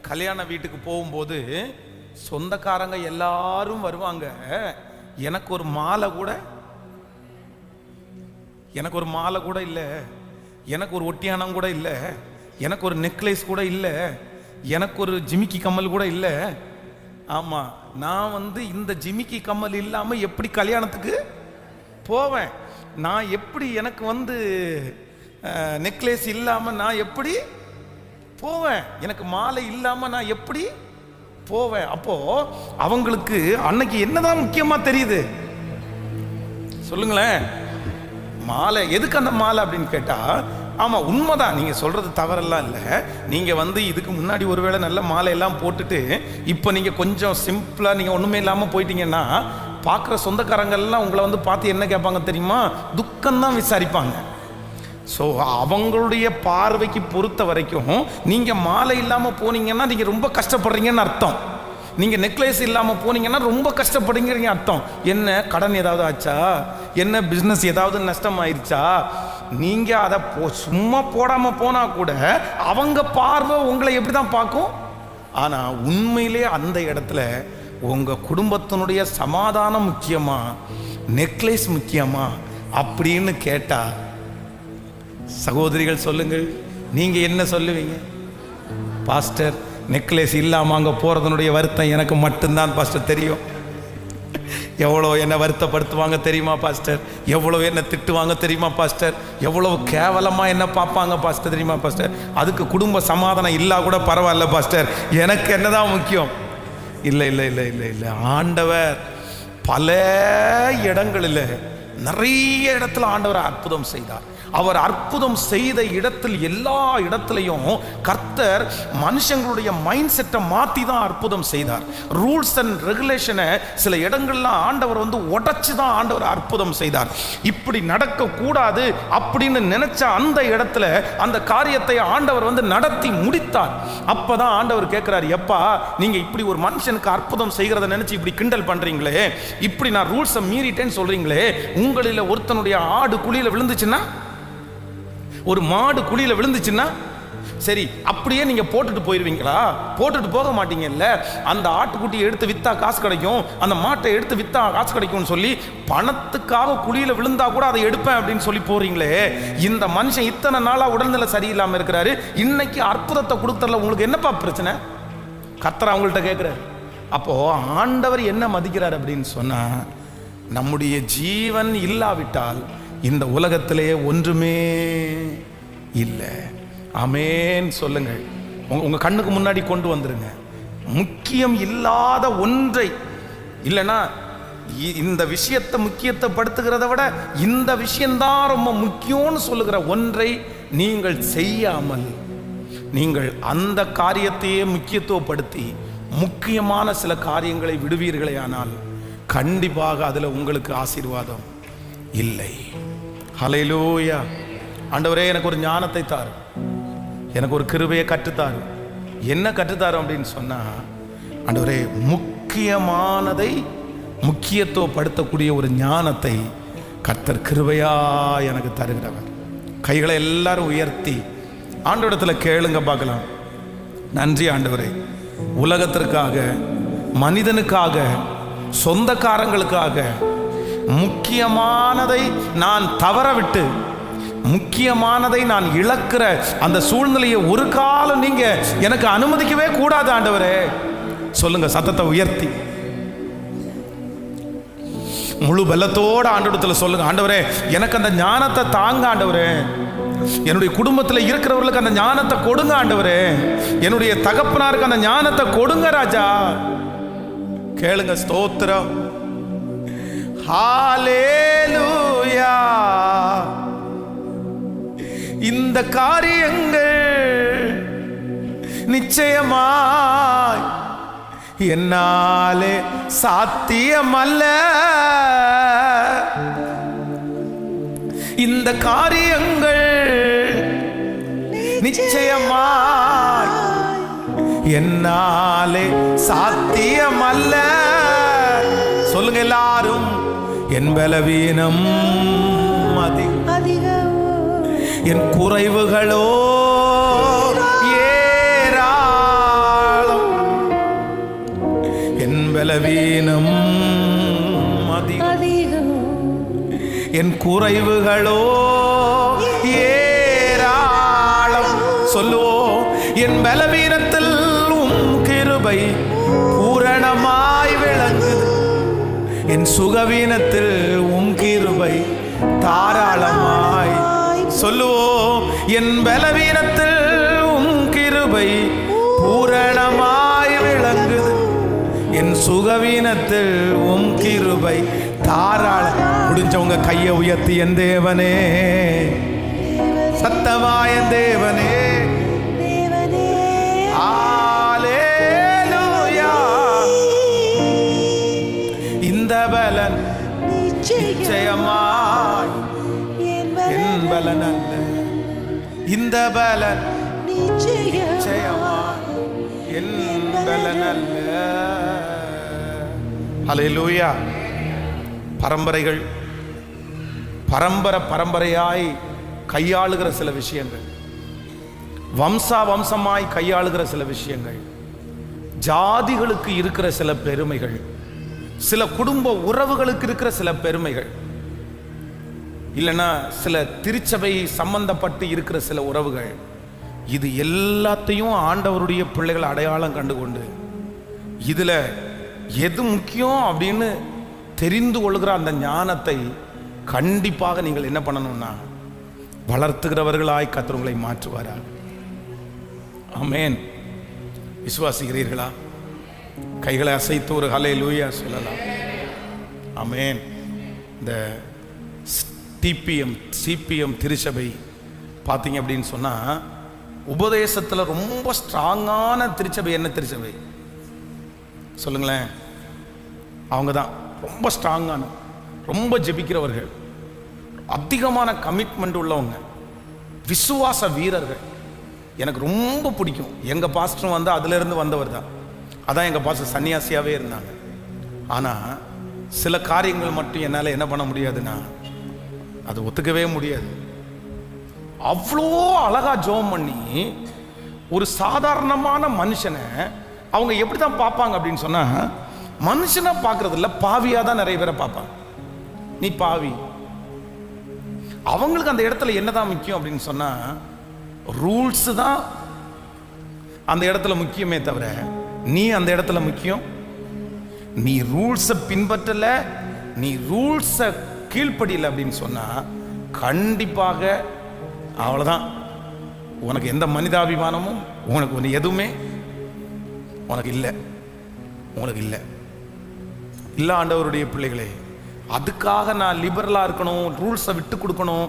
கல்யாண வீட்டுக்கு போகும்போது சொந்தக்காரங்க எல்லாரும் வருவாங்க. எனக்கு ஒரு மாலை கூட இல்லை, எனக்கு ஒரு ஒட்டியானம் கூட இல்லை, எனக்கு ஒரு நெக்லேஸ் கூட இல்லை, எனக்கு ஒரு ஜிமிக்கி கம்மல் கூட இல்லை. ஆமாம், நான் இந்த ஜிமிக்கி கம்மல் இல்லாமல் எப்படி கல்யாணத்துக்கு போவேன்? நான் எப்படி எனக்கு நெக்லேஸ் இல்லாமல் நான் எப்படி போவேன்? எனக்கு மாலை இல்லாமல் நான் எப்படி போவேன்? அப்போ அவங்களுக்கு அன்னைக்கு என்னதான் முக்கியமா தெரியுது சொல்லுங்களேன்? மாலை. எதுக்கு அந்த மாலை அப்படின்னு கேட்டா, ஆமா உண்மைதான், நீங்க சொல்றது தவறெல்லாம் இல்லை. நீங்க இதுக்கு முன்னாடி ஒருவேளை நல்ல மாலை எல்லாம் போட்டுட்டு இப்போ நீங்க கொஞ்சம் சிம்பிளா நீங்க ஒண்ணுமே இல்லாமல் போயிட்டீங்கன்னா, பார்க்குற சொந்தக்காரங்கள்லாம் உங்களை பார்த்து என்ன கேட்பாங்க தெரியுமா? துக்கம்தான் விசாரிப்பாங்க. ஸோ அவங்களுடைய பார்வைக்கு பொறுத்த வரைக்கும் நீங்கள் மாலை இல்லாமல் போனீங்கன்னா நீங்கள் ரொம்ப கஷ்டப்படுறீங்கன்னு அர்த்தம். நீங்கள் நெக்லேஸ் இல்லாமல் போனீங்கன்னா ரொம்ப கஷ்டப்படுறீங்க அர்த்தம். என்ன கடன் ஏதாவது ஆச்சா? என்ன பிஸ்னஸ் ஏதாவது நஷ்டம் ஆயிடுச்சா? நீங்கள் அதை சும்மா போடாமல் போனால் கூட அவங்க பார்வை உங்களை எப்படி தான் பார்க்கும். ஆனால் உண்மையிலே அந்த இடத்துல உங்கள் குடும்பத்தினுடைய சமாதானம் முக்கியமா, நெக்லேஸ் முக்கியமா, அப்படின்னு கேட்டா சகோதரிகள் சொல்லுங்கள், நீங்க என்ன சொல்லுவீங்க? பாஸ்டர், நெக்லஸ் இல்லாமல் அங்கே போகிறதுனுடைய வருத்தம் எனக்கு மட்டும்தான் பாஸ்டர் தெரியும். எவ்வளோ என்னை வருத்தப்படுத்துவாங்க தெரியுமா பாஸ்டர்? எவ்வளோ என்ன திட்டுவாங்க தெரியுமா பாஸ்டர்? எவ்வளோ கேவலமாக என்ன பார்ப்பாங்க பாஸ்டர் தெரியுமா பாஸ்டர்? அதுக்கு குடும்ப சமாதானம் இல்லா கூட பரவாயில்ல பாஸ்டர், எனக்கு என்னதான் முக்கியம். இல்லை இல்லை இல்லை இல்லை இல்லை, ஆண்டவர் பல இடங்களில் நிறைய இடத்துல ஆண்டவர் அற்புதம் செய்தார். அவர் அற்புதம் செய்த இடத்தில் எல்லா இடத்துலையும் கர்த்தர் மனுஷங்களுடைய மைண்ட் செட்டை மாற்றி தான் அற்புதம் செய்தார். ரூல்ஸ் அண்ட் ரெகுலேஷனை சில இடங்கள்லாம் ஆண்டவர் உடைச்சு தான் ஆண்டவர் அற்புதம் செய்தார். இப்படி நடக்கக்கூடாது அப்படின்னு நினைச்ச அந்த இடத்துல அந்த காரியத்தை ஆண்டவர் நடத்தி முடித்தார். அப்பதான் ஆண்டவர் கேட்கிறார், எப்பா நீங்க இப்படி ஒரு மனுஷனுக்கு அற்புதம் செய்கிறத நினைச்சு இப்படி கிண்டல் பண்றீங்களே, இப்படி நான் ரூல்ஸை மீறிட்டேன்னு சொல்றீங்களே, உங்களில் ஒருத்தனுடைய ஆடு குழியில விழுந்துச்சுன்னா, ஒரு மாடு குழியில விழுந்துச்சுன்னா சரி அப்படியே நீங்க போட்டுட்டு போயிருவீங்களா? போட்டுட்டு போக மாட்டீங்கல்ல. அந்த ஆட்டுக்குட்டியை எடுத்து வித்தா காசு கிடைக்கும், அந்த மாட்டை எடுத்து வித்தா காசு கிடைக்கும்னு சொல்லி பணத்துக்காக குழியில விழுந்தா கூட அதை எடுப்பேன் அப்படின்னு சொல்லி போறீங்களே. இந்த மனுஷன் இத்தனை நாளா உடல்நிலை சரியில்லாம இருக்கிறாரு, இன்னைக்கு அற்புதத்தை கொடுத்தல, உங்களுக்கு என்னப்பா பிரச்சனை? கர்த்தர் அவங்கள்ட்ட கேட்கிறாரு. அப்போ ஆண்டவர் என்ன மதிக்கிறார் அப்படின்னு சொன்னா, நம்முடைய ஜீவன் இல்லாவிட்டால் இந்த உலகத்திலேயே ஒன்றுமே இல்லை. ஆமென் சொல்லுங்கள். உங்க கண்ணுக்கு முன்னாடி கொண்டு வந்துருங்க. முக்கியம் இல்லாத ஒன்றை, இல்லைன்னா இந்த விஷயத்தை முக்கியத்துவப்படுத்துகிறத விட இந்த விஷயம்தான் ரொம்ப முக்கியம்னு சொல்லுகிற ஒன்றை நீங்கள் செய்யாமல் நீங்கள் அந்த காரியத்தையே முக்கியத்துவப்படுத்தி முக்கியமான சில காரியங்களை விடுவீர்களே ஆனால் கண்டிப்பாக அதில் உங்களுக்கு ஆசீர்வாதம் இல்லை. ஹல்லேலூயா. ஆண்டவரே, எனக்கு ஒரு ஞானத்தை தாரு, எனக்கு ஒரு கிருபையை கற்றுத்தாரு. என்ன கற்றுத்தாரு அப்படின்னு சொன்னா, ஆண்டவரே முக்கியமானதை முக்கியத்துவப்படுத்தக்கூடிய ஒரு ஞானத்தை கர்த்தர் கிருபையா எனக்கு தருகிறவர். கைகளை எல்லாரும் உயர்த்தி ஆண்டவரிடத்துல கேளுங்க பார்க்கலாம். நன்றி ஆண்டவரே, உலகத்திற்காக, மனிதனுக்காக, சொந்தக்காரங்களுக்காக முக்கியமானதை நான் தவறவிட்டு முக்கியமானதை நான் இழக்கிற அந்த சூழ்நிலையை ஒரு காலம் நீங்க எனக்கு அனுமதிக்கவே கூடாது ஆண்டவரே. சொல்லுங்க சத்தத்தை உயர்த்தி, முழு பலத்தோட ஆண்டவரத்துல சொல்லுங்க. ஆண்டவரே, எனக்கு அந்த ஞானத்தை தாங்க ஆண்டவரே. என்னுடைய குடும்பத்தில் இருக்கிறவர்களுக்கு அந்த ஞானத்தை கொடுங்க ஆண்டவரே. என்னுடைய தகப்பனாருக்கு அந்த ஞானத்தை கொடுங்க ராஜா. கேளுங்க. ஸ்தோத்திரம். ஹல்லேலூயா. இந்த காரியங்கள் நிச்சயமாய் என்னாலே சாத்தியமல்ல. இந்த காரியங்கள் நிச்சயமாய் என்னாலே சாத்தியமல்ல. சொல்லுங்க எல்லாரும். என் பலவீனம் அதிகம், என் குறைவுகளோ ஏராளம். என் பலவீனம் அதிகம், என் குறைவுகளோ ஏராளம். சொல்லுவோம். என் பலவீனத்தில் உம் கிருபை பூரணமாய் விளங்குது, என் சுகவீனத்தில் உம் கிருபை தாராளமாய். சொல்லுவோம். என் பலவீனத்தில் உம் கிருபை பூரணமாய் விளங்குது, என் சுகவீனத்தில் உம் கிருபை தாராளம். முடிஞ்சவங்க கையை உயர்த்தி, என் தேவனே, சத்தமாய தேவனே, ஹல்லேலூயா. இந்த பலன் நிச்சயமாய் என் பலன் அல்ல, இந்த பலன் நிச்சயமாய் என் பலன் அல்ல. ஹல்லேலூயா. பரம்பரைகள் பரம்பரையாய் கையாளுகிற சில விஷயங்கள், வம்சமாய் கையாளுகிற சில விஷயங்கள், ஜாதிகளுக்கு இருக்கிற சில பெருமைகள், சில குடும்ப உறவுகளுக்கு இருக்கிற சில பெருமைகள், இல்லைன்னா சில திருச்சபை சம்பந்தப்பட்டு இருக்கிற சில உறவுகள், இது எல்லாத்தையும் ஆண்டவருடைய பிள்ளைகள் அடையாளம் கண்டு கொண்டு இதில் எது முக்கியம் அப்படின்னு தெரிந்து கொள்கிற அந்த ஞானத்தை கண்டிப்பாக நீங்கள் என்ன பண்ணணும்னா வளர்த்துகிறவர்களாய் கர்த்தர் உங்களை மாற்றுவாராக. ஆமென். விசுவாசிக்கிறீர்களா? கைகளை அசைத்து ஒரு ஹல்லேலூயா சொல்லலாம். ஆமென். இந்த சிபிஎம் திருச்சபை பார்த்தீங்க அப்படின்னு சொன்னால், உபதேசத்தில் ரொம்ப ஸ்ட்ராங்கான திருச்சபை என்ன திருச்சபை சொல்லுங்களேன்? அவங்க தான் ரொம்ப ஸ்ட்ராங்கான, ரொம்ப ஜெபிக்கிறவர்கள், அதிகமான கமிட்மெண்ட் உள்ளவங்க, விசுவாச வீரர்கள். எனக்கு ரொம்ப பிடிக்கும். எங்கள் பாஸ்டரும் வந்து அதிலிருந்து வந்தவர் தான். அதான் எங்கள் பாஸ்டர் சன்னியாசியாகவே இருந்தாங்க. ஆனால் சில காரியங்கள் மட்டும் என்னால் என்ன பண்ண முடியாதுன்னா, அது ஒத்துக்கவே முடியாது. அவ்வளோ அழகா ஜெபம் பண்ணி ஒரு சாதாரணமான மனுஷனை அவங்க எப்படி தான் பார்ப்பாங்க அப்படின்னு சொன்னால், மனுஷனை பார்க்கறது இல்லை, பாவியாக தான் நிறைய பேரை பார்ப்பாங்க. நீ பாவி. அவங்களுக்கு அந்த இடத்துல என்னதான் முக்கியம் அப்படின்னு சொன்னால், ரூல்ஸ் தான் அந்த இடத்துல முக்கியமே தவிர நீ அந்த இடத்துல முக்கியம். நீ ரூல்ஸை பின்பற்றல, நீ ரூல்ஸை கீழ்ப்படியல அப்படின்னு சொன்னா கண்டிப்பாக அவ்வளோதான். உனக்கு எந்த மனிதாபிமானமும் உனக்கு எதுவுமே உனக்கு இல்லை, உனக்கு இல்லை. இல்லை ஆண்டவருடைய பிள்ளைகளே, அதுக்காக நான் லிபரலாக இருக்கணும், ரூல்ஸை விட்டு கொடுக்கணும்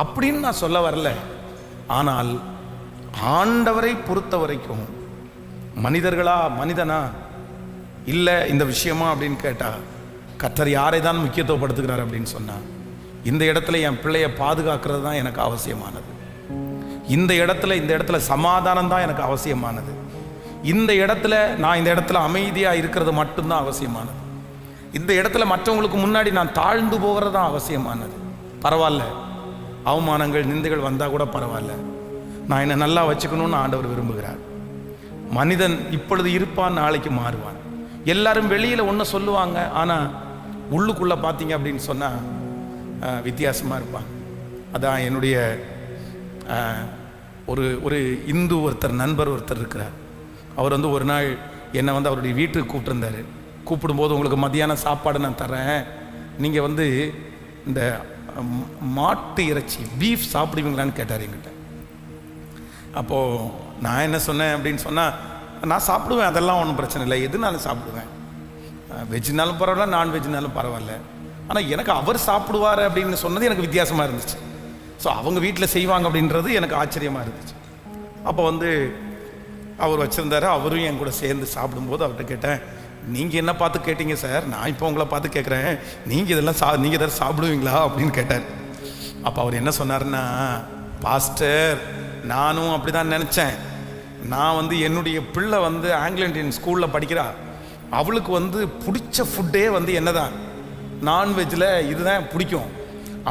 அப்படின்னு நான் சொல்ல வரல. ஆனால் ஆண்டவரை பொறுத்த வரைக்கும் மனிதர்களா, மனிதனா, இல்லை இந்த விஷயமா அப்படின்னு கேட்டால், கர்த்தர் யாரை தான் முக்கியத்துவப்படுத்துகிறார் அப்படின்னு சொன்னால், இந்த இடத்துல என் பிள்ளையை பாதுகாக்கிறது தான் எனக்கு அவசியமானது. இந்த இடத்துல சமாதானம் தான் எனக்கு அவசியமானது. இந்த இடத்துல நான் இந்த இடத்துல அமைதியாக இருக்கிறது மட்டும்தான் அவசியமானது. இந்த இடத்துல மற்றவங்களுக்கு முன்னாடி நான் தாழ்ந்து போகிறது தான் அவசியமானது. பரவாயில்ல, அவமானங்கள் நிந்தைகள் வந்தால் கூட பரவாயில்ல, நான் என்னை நல்லா வச்சுக்கணும்னு ஆண்டவர் விரும்புகிறார். மனிதன் இப்பொழுது இருப்பான், நாளைக்கு மாறுவான். எல்லாரும் வெளியில் ஒன்று சொல்லுவாங்க, ஆனால் உள்ளுக்குள்ளே பார்த்தீங்க அப்படின்னு சொன்னால் வித்தியாசமாக இருப்பாங்க. அதான் என்னுடைய ஒரு இந்து நண்பர் ஒருத்தர் இருக்கிறார். அவர் வந்து ஒரு நாள் என்னை வந்து அவருடைய வீட்டுக்கு கூப்பிட்டுருந்தார். கூப்பிடும்போது, உங்களுக்கு மத்தியானம் சாப்பாடு நான் தரேன், நீங்கள் வந்து இந்த மாட்டு இறைச்சி பீஃப் சாப்பிடுவீங்களான்னு கேட்டார் என்கிட்ட. அப்போது நான் என்ன சொன்னேன் அப்படின்னு சொன்னால், நான் சாப்பிடுவேன், அதெல்லாம் ஒன்றும் பிரச்சனை இல்லை, எதுனாலும் சாப்பிடுவேன், வெஜ்னாலும் பரவாயில்ல, நான்வெஜ்னாலும் பரவாயில்ல. ஆனால் எனக்கு அவர் சாப்பிடுவார் அப்படின்னு சொன்னது எனக்கு வித்தியாசமாக இருந்துச்சு. ஸோ அவங்க வீட்டில் செய்வாங்க அப்படின்றது எனக்கு ஆச்சரியமாக இருந்துச்சு. அப்போ வந்து அவர் வச்சுருந்தாரு, அவரும் என் கூட சேர்ந்து சாப்பிடும்போது அவர்கிட்ட கேட்டேன், நீங்கள் என்ன பார்த்து கேட்டீங்க சார், நான் இப்போ உங்களை பார்த்து கேட்குறேன், நீங்கள் இதெல்லாம் சாப்பிடுவீங்களா அப்படின்னு கேட்டார். அப்போ அவர் என்ன சொன்னார்னா, பாஸ்டர் நானும் அப்படி தான் நினச்சேன். நான் வந்து என்னுடைய பிள்ளை வந்து ஆங்கிலோ இண்டியன் ஸ்கூலில் படிக்கிறா, அவளுக்கு வந்து பிடிச்ச ஃபுட்டே வந்து என்னதான் நான்வெஜ்ஜில் இதுதான் பிடிக்கும்.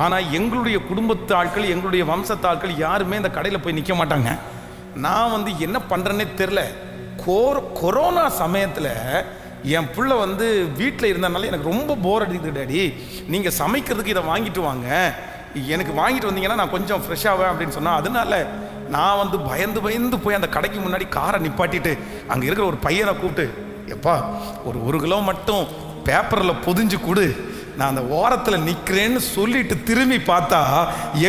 ஆனால் எங்களுடைய குடும்பத்து ஆட்கள், எங்களுடைய வம்சத்து ஆட்கள் யாருமே இந்த கடையில் போய் நிற்க மாட்டாங்க. நான் வந்து என்ன பண்ணுறேன்னே தெரில. கொரோனா சமயத்தில் என் பிள்ளை வந்து வீட்டில் இருந்தனால எனக்கு ரொம்ப போர் அடிக்குது டாடி, நீங்கள் சமைக்கிறதுக்கு இதை வாங்கிட்டு வாங்க, எனக்கு வாங்கிட்டு வந்தீங்கன்னா நான் கொஞ்சம் ஃப்ரெஷ்ஷாவேன் அப்படின்னு சொன்னால், அதனால நான் வந்து பயந்து போய் அந்த கடைக்கு முன்னாடி காரை நிப்பாட்டிட்டு அங்கே இருக்கிற ஒரு பையனை கூப்பிட்டு, எப்பா ஒரு கிலோ மட்டும் பேப்பரில் பொதிஞ்சு கொடு, நான் அந்த ஓரத்தில் நிற்கிறேன்னு சொல்லிட்டு திரும்பி பார்த்தா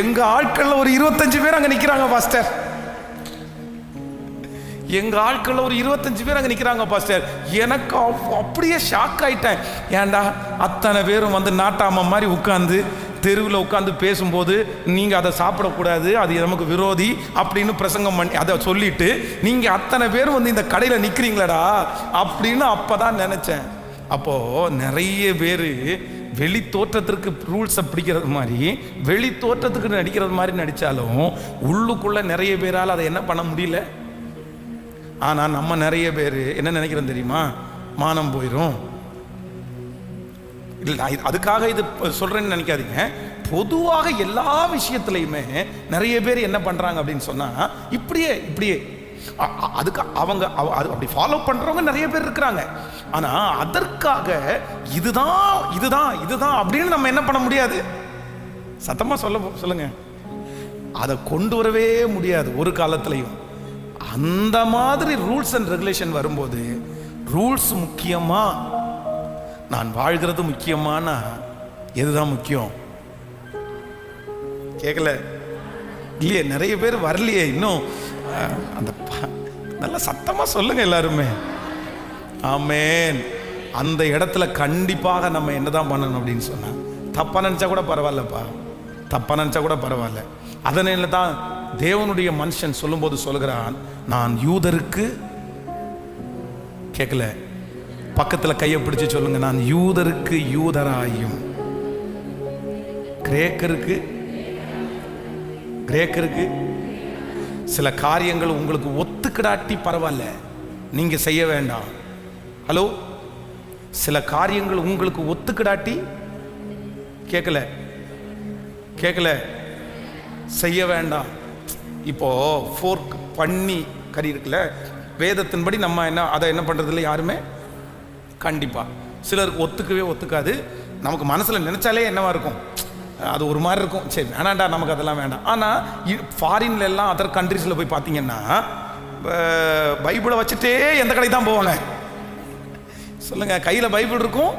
எங்கள் ஆட்களில் ஒரு 25 பேர் அங்கே நிற்கிறாங்க பாஸ்டர். எங்கள் ஆட்களில் ஒரு 25 பேர் அங்கே நிற்கிறாங்க பாஸ்டர். எனக்கு அப்படியே ஷாக் ஆகிட்டேன். ஏன்டா அத்தனை பேரும் வந்து நாட்டாம மாதிரி உட்காந்து தெருவில் உட்காந்து பேசும்போது, நீங்கள் அதை சாப்பிடக்கூடாது, அது நமக்கு விரோதி அப்படின்னு பிரசங்கம் பண்ணி அதை சொல்லிட்டு நீங்கள் அத்தனை பேரும் வந்து இந்த கடையில் நிற்கிறீங்களடா அப்படின்னு அப்போ தான் நினச்சேன். அப்போது நிறைய பேர் வெளி தோற்றத்திற்கு ரூல்ஸை பிடிக்கிறது மாதிரி, வெளி தோற்றத்துக்கு நடிக்கிறது மாதிரி நடித்தாலும் உள்ளுக்குள்ளே நிறைய பேரால் அதை என்ன பண்ண முடியல. ஆனால் நம்ம நிறைய பேர் என்ன நினைக்கிறோம் தெரியுமா, மானம் போயிடும். இல்லை, அதுக்காக இது சொல்கிறேன்னு நினைக்காதீங்க. பொதுவாக எல்லா விஷயத்துலையுமே நிறைய பேர் என்ன பண்ணுறாங்க அப்படின்னு சொன்னால், இப்படியே அதுக்கு அவங்க அப்படி ஃபாலோ பண்ணுறவங்க நிறைய பேர் இருக்கிறாங்க. ஆனால் அதற்காக இதுதான் அப்படின்னு நம்ம என்ன பண்ண முடியாது. சத்தமாக சொல்லுங்க. அதை கொண்டு வரவே முடியாது ஒரு காலத்திலையும். அந்த மாதிரி ரூல்ஸ் அண்ட் ரெகுலேஷன் வரும்போது, ரூல்ஸ் முக்கியமா நான் வாழ்கிறது முக்கியமானா எதுதான் முக்கியம்? கேட்கல இல்லையே, நிறைய பேர் வரலையே இன்னும். அந்த நல்ல சத்தமா சொல்லுங்க எல்லாருமே. ஆமென். அந்த இடத்துல கண்டிப்பாக நம்ம என்னதான் பண்ணணும் அப்படின்னு சொன்னா, தப்பா நினைச்சா கூட பரவாயில்லப்பா, தப்பா நினைச்சா கூட பரவாயில்ல. அதனால தான் தேவனுடைய மனுஷன் சொல்லும்போது சொல்கிறான், நான் யூதருக்கு, கேட்கல, பக்கத்தில் கையை பிடிச்சு சொல்லுங்க, நான் யூதருக்கு யூதராயும் கிரேக்கருக்கு சில காரியங்கள் உங்களுக்கு ஒத்துக்கிடாட்டி பரவாயில்ல, நீங்க செய்ய வேண்டாம். ஹலோ, சில காரியங்கள் உங்களுக்கு ஒத்துக்கிடாட்டி, கேட்கல, செய்ய வேண்டாம். இப்போ ஃபோர்க் பண்ணி கறி இருக்குல்ல, வேதத்தின்படி நம்ம அதை என்ன பண்றதில்லை யாருமே. கண்டிப்பா சிலருக்கு ஒத்துக்காது. நமக்கு மனசுல நினைச்சாலே என்னவா இருக்கும், அது ஒரு மாதிரி இருக்கும், சரி வேணாண்டா நமக்கு அதெல்லாம் வேண்டாம். ஆனால் ஃபாரின்ல எல்லாம் அதர் கண்ட்ரீஸில் போய் பார்த்தீங்கன்னா பைபிளை வச்சுட்டே எந்த கடைக்கு தான் போவாங்க சொல்லுங்க. கையில் பைபிள் இருக்கும்,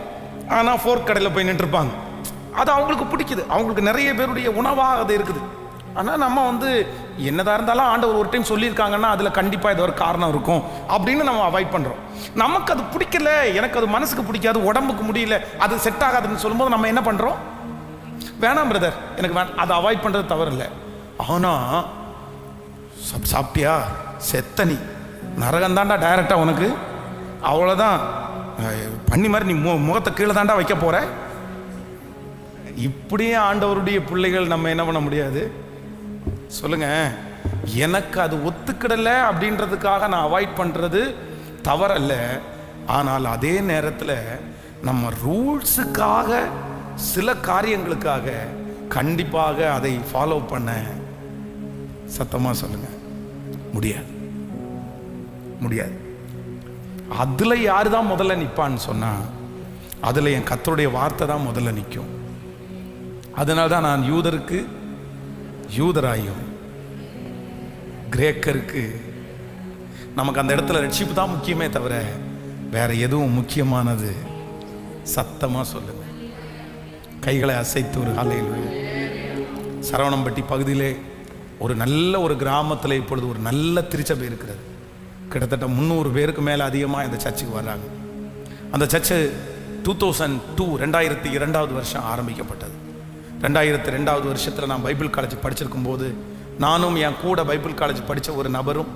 ஆனால் ஃபோர்க் கடையில் போய் நின்றுருப்பாங்க. அது அவங்களுக்கு பிடிக்குது, அவங்களுக்கு நிறைய பேருடைய உணவாக அது இருக்குது. ஆனால் நம்ம என்னதான் இருந்தாலும் ஆண்டவர் ஒரு டைம் சொல்லியிருக்காங்கன்னா அதில் கண்டிப்பாக ஏதோ ஒரு காரணம் இருக்கும் அப்படின்னு நம்ம அவாய்ட் பண்ணுறோம். நமக்கு அது பிடிக்கல, எனக்கு அது மனசுக்கு பிடிக்காது, உடம்புக்கு முடியல, அது செட் ஆகாதுன்னு சொல்லும்போது நம்ம என்ன பண்ணுறோம், வேணாம் பிரதர் எனக்கு வேணாம், அதை அவாய்ட் பண்ணுறது தவறு இல்லை. ஆனால் சாப்பிட்டியா செத்தனி நரகம் தாண்டா டைரக்டாக உனக்கு, அவ்வளோதான் பண்ணி மாதிரி நீ முகத்தை கீழே தாண்டா வைக்க போகிற. இப்படியே ஆண்டவருடைய பிள்ளைகள் நம்ம என்ன பண்ண முடியாது சொல்லுங்க. எனக்கு அது ஒத்துக்கிடலை அப்படின்றதுக்காக நான் அவாய்ட் பண்ணுறது தவறல்ல. ஆனால் அதே நேரத்தில் நம்ம ரூல்ஸுக்காக, சில காரியங்களுக்காக கண்டிப்பாக அதை ஃபாலோ பண்ண சத்தமாக சொல்லுங்க முடியாது. அதில் யாரு தான் முதல்ல நிற்பான்னு சொன்னால், அதில் என் கர்த்தருடைய வார்த்தை தான் முதல்ல நிற்கும். அதனால தான் நான் யூதருக்கு யூதராயும் கிரேக்கருக்கு, நமக்கு அந்த இடத்துல ரட்சிப்பு தான் முக்கியமே தவிர வேற எதுவும் முக்கியமானது. சத்தமாக சொல்லுங்க, கைகளை அசைத்து ஒரு ஹல்லேலூயா. சரவணம்பட்டி பகுதியிலே ஒரு கிராமத்தில் இப்பொழுது ஒரு நல்ல திருச்சபை இருக்கிறது. கிட்டத்தட்ட 300 பேருக்கு மேலே அதிகமாக இந்த சர்ச்சுக்கு வர்றாங்க. அந்த சர்ச்சு 2002 வருஷம் ஆரம்பிக்கப்பட்டது. 2002 வருஷத்தில் நான் பைபிள் காலேஜ் படிச்சிருக்கும் போது, நானும் என் கூட பைபிள் காலேஜ் படித்த ஒரு நபரும்,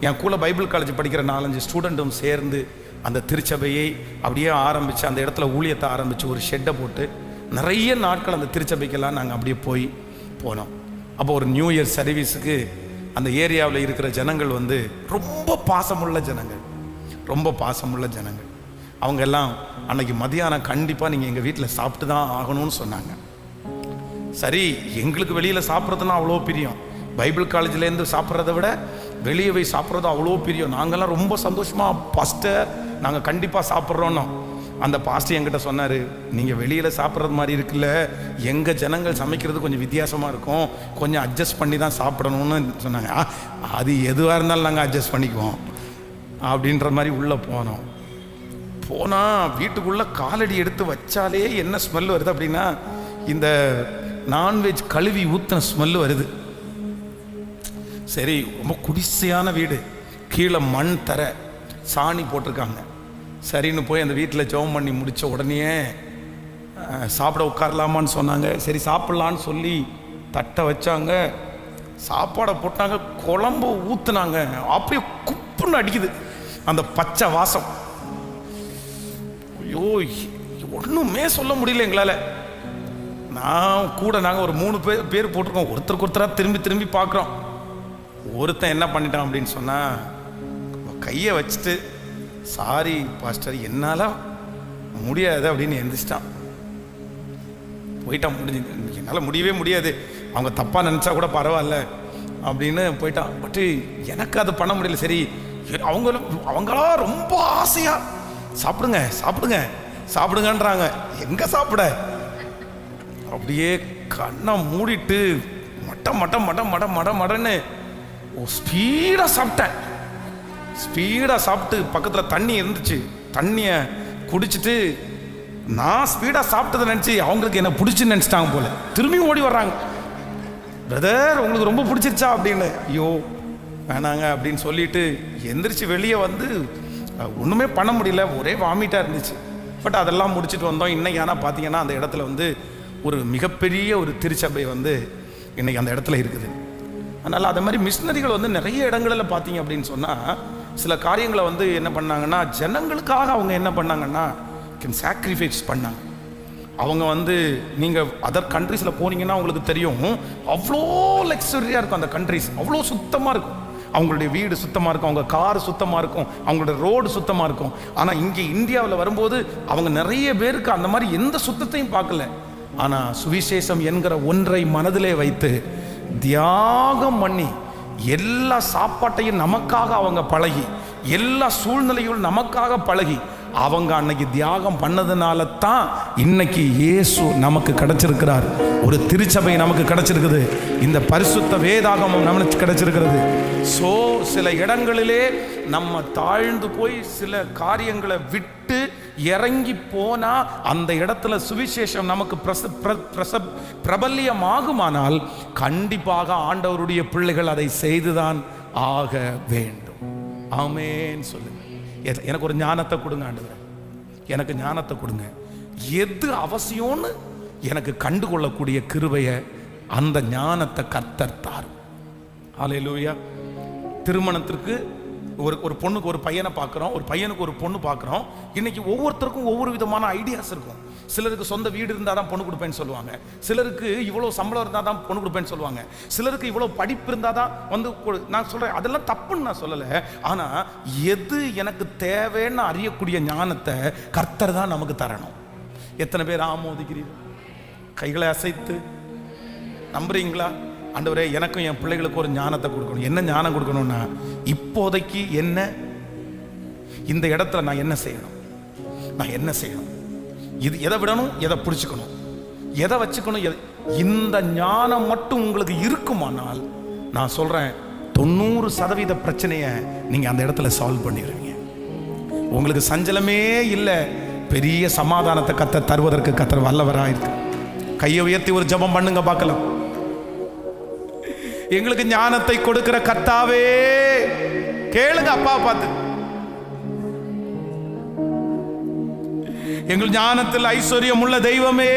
என் கூட பைபிள் காலேஜ் படிக்கிற 4-5 ஸ்டூடெண்ட்டும் சேர்ந்து அந்த திருச்சபையை அப்படியே ஆரம்பித்து, அந்த இடத்துல ஊழியத்தை ஆரம்பித்து ஒரு ஷெட்டை போட்டு நிறைய நாட்கள் அந்த திருச்சபைக்கெல்லாம் நாங்கள் அப்படியே போனோம். அப்போ ஒரு நியூ இயர் சர்வீஸுக்கு அந்த ஏரியாவில் இருக்கிற ஜனங்கள் ரொம்ப பாசமுள்ள ஜனங்கள். அவங்க எல்லாம் அன்னைக்கு மதியானம் கண்டிப்பாக நீங்கள் எங்கள் வீட்டில் சாப்பிட்டு தான் ஆகணும்னு சொன்னாங்க. சரி, எங்களுக்கு வெளியில் சாப்பிட்றதுனா அவ்வளோ பிரியம். பைபிள் காலேஜ்லேருந்து சாப்பிட்றத விட வெளியே போய் சாப்பிட்றது அவ்வளோ பிரியம். நாங்கள்லாம் ரொம்ப சந்தோஷமாக பாஸ்டர் நாங்கள் கண்டிப்பாக சாப்பிட்றோன்னோ. அந்த பாஸ்டர் என்கிட்ட சொன்னார், நீங்கள் வெளியில் சாப்பிட்றது மாதிரி இருக்குல்ல, எங்கள் ஜனங்கள் சமைக்கிறது கொஞ்சம் வித்தியாசமாக இருக்கும், கொஞ்சம் அட்ஜஸ்ட் பண்ணி தான் சாப்பிடணும்னு சொன்னாங்க. அது எதுவாக இருந்தாலும் நாங்கள் அட்ஜஸ்ட் பண்ணிக்குவோம் அப்படின்ற மாதிரி உள்ளே போனால் வீட்டுக்குள்ளே காலடி எடுத்து வச்சாலே என்ன ஸ்மெல் வருது அப்படின்னா, இந்த நான்வெஜ் கழுவி ஊற்றின ஸ்மெல் வருது. சரி, ரொம்ப குடிசையான வீடு, கீழே மண் தர, சாணி போட்டிருக்காங்க. சரின்னு போய் அந்த வீட்டில் ஜெபம் பண்ணி முடித்த உடனே சாப்பிட உட்காரலாமான்னு சொன்னாங்க. சரி சாப்பிட்லான்னு சொல்லி தட்டை வச்சாங்க, சாப்பாடை போட்டாங்க, குழம்பு ஊற்றுனாங்க. அப்படியே குப்புன்னு அடிக்குது அந்த பச்சை வாசம். ஐயோ, ஒன்றுமே சொல்ல முடியல எங்களால். நாங்கள் ஒரு 3 பேர் போட்டிருக்கோம். ஒருத்தராக திரும்பி பார்க்குறோம். ஒருத்தன் என்ன பண்ணிட்டான் அப்படின்னு சொன்னால், கையை வச்சுட்டு, சாரி பாஸ்டர் என்னால் முடியாது அப்படின்னு எந்திரிச்சிட்டான். போயிட்டான். என்னால் முடியவே முடியாது, அவங்க தப்பாக நினச்சா கூட பரவாயில்ல அப்படின்னு போயிட்டான். பட் எனக்கு அது பண்ண முடியல. சரி, அவங்களா ரொம்ப ஆசையாக சாப்பிடுங்கன்றாங்க. எங்கே சாப்பிட அப்படியே கண்ணை மூடிட்டு மட்ட மட்ட மட மட மட மடன்னு ஸ்பீடாக சாப்பிட்டேன். ஸ்பீடாக சாப்பிட்டு பக்கத்தில் தண்ணி இருந்துச்சு, தண்ணியை குடிச்சிட்டு நான் ஸ்பீடாக சாப்பிட்டதை நினச்சி அவங்களுக்கு என்ன பிடிச்சுன்னு நினச்சிட்டாங்க போல. திரும்பி ஓடி வர்றாங்க, பிரதர் உங்களுக்கு ரொம்ப பிடிச்சிருச்சா அப்படின்னு. ஐயோ வேணாங்க அப்படின்னு சொல்லிட்டு எந்திரிச்சு வெளியே வந்து ஒன்றுமே பண்ண முடியல, ஒரே வாமிட்டாக இருந்துச்சு. பட் அதெல்லாம் முடிச்சுட்டு வந்தோம். இன்னைக்கு ஆனால் பார்த்தீங்கன்னா அந்த இடத்துல வந்து ஒரு மிகப்பெரிய ஒரு திருச்சபை வந்து இன்னைக்கு அந்த இடத்துல இருக்குது. அதனால் அது மாதிரி மிஷினரிகள் வந்து நிறைய இடங்களில் பார்த்தீங்க அப்படின்னு சொன்னால் சில காரியங்களை வந்து என்ன பண்ணாங்கன்னா, ஜனங்களுக்காக அவங்க என்ன பண்ணாங்கன்னா சாக்ரிஃபைஸ் பண்ணாங்க. அவங்க வந்து நீங்கள் அதர் கண்ட்ரீஸில் போனீங்கன்னா உங்களுக்கு தெரியும், அவ்வளோ லக்ஸரியாக இருக்கும் அந்த கண்ட்ரீஸ், அவ்வளோ சுத்தமாக இருக்கும். அவங்களுடைய வீடு சுத்தமாக இருக்கும், அவங்க கார் சுத்தமாக இருக்கும், அவங்களுடைய ரோடு சுத்தமாக இருக்கும். ஆனால் இங்கே இந்தியாவில் வரும்போது அவங்க நிறைய பேருக்கு அந்த மாதிரி எந்த சுத்தத்தையும் பார்க்கல. ஆனால் சுவிசேஷம் என்கிற ஒன்றை மனதிலே வைத்து தியாகம் பண்ணி எல்லா சாப்பாட்டையும் நமக்காக அவங்க பழகி, எல்லா சூழ்நிலைகளும் நமக்காக பழகி அவங்க அன்னைக்கு தியாகம் பண்ணதுனால தான் இன்னைக்கு இயேசு நமக்கு கிடைச்சிருக்கிறார். ஒரு திருச்சபை நமக்கு கிடைச்சிருக்குது, இந்த பரிசுத்த வேதாகமம் நமக்கு கிடைச்சிருக்கிறது. ஸோ சில இடங்களிலே நம்ம தாழ்ந்து போய் சில காரியங்களை விட்டு இறங்கி போனா அந்த இடத்துல சுவிசேஷம் நமக்கு பிரபல்யமாகுமானால் கண்டிப்பாக ஆண்டவருடைய பிள்ளைகள் அதை செய்துதான் ஆக வேண்டும். ஆமென் சொல்லுங்க. எனக்கு ஒரு ஞானத்தை கொடுங்க ஆண்டவரே, எனக்கு ஞானத்தை கொடுங்க. எது அவசியம்னு எனக்கு கண்டுகொள்ளக்கூடிய கிருபையை அந்த ஞானத்தை கர்த்தர் தாரும். ஹல்லேலூயா. திருமணத்திற்கு ஒரு பொண்ணுக்கு ஒரு பையனை பார்க்குறோம், ஒரு பையனுக்கு ஒரு பொண்ணு பார்க்குறோம். இன்னைக்கு ஒவ்வொருத்தருக்கும் ஒவ்வொரு விதமான ஐடியாஸ் இருக்கும். சிலருக்கு சொந்த வீடு இருந்தால் தான் பொண்ணு கொடுப்பேன்னு சொல்லுவாங்க, சிலருக்கு இவ்வளோ சம்பளம் இருந்தால் தான் பொண்ணு கொடுப்பேன்னு சொல்லுவாங்க, சிலருக்கு இவ்வளோ படிப்பு இருந்தால் தான் வந்து. நான் சொல்கிறேன் அதெல்லாம் தப்புன்னு நான் சொல்லலை. ஆனால் எது எனக்கு தேவைன்னு அறியக்கூடிய ஞானத்தை கர்த்தர் தான் நமக்கு தரணும். எத்தனை பேர் ஆமோதிக்கிறீர்கள்? கைகளை அசைத்து நம்புறீங்களா? ஆண்டவரே எனக்கும் என் பிள்ளைகளுக்கு ஒரு ஞானத்தை கொடுக்கணும். என்ன ஞானம் கொடுக்கணும்னா, இப்போதைக்கு என்ன, இந்த இடத்துல நான் என்ன செய்யணும், நான் என்ன செய்யணும், இது எதை விடணும், எதை பிடிச்சிக்கணும், எதை வச்சுக்கணும், இந்த ஞானம் மட்டும் உங்களுக்கு இருக்குமானால் நான் சொல்றேன் 90% பிரச்சனையை நீங்க அந்த இடத்துல சால்வ் பண்ணிடுவீங்க. உங்களுக்கு சஞ்சலமே இல்லை, பெரிய சமாதானத்தை கர்த்தர் தருவதற்கு கர்த்தர் வல்லவராயிருக்கு. கையை உயர்த்தி ஒரு ஜெபம் பண்ணுங்க பார்க்கலாம். எங்களுக்கு ஞானத்தை கொடுக்கிற கர்த்தாவே, கேளுங்க அப்பா பார்த்து. எங்கள் ஞானத்தில் ஐஸ்வர்யம் உள்ள தெய்வமே,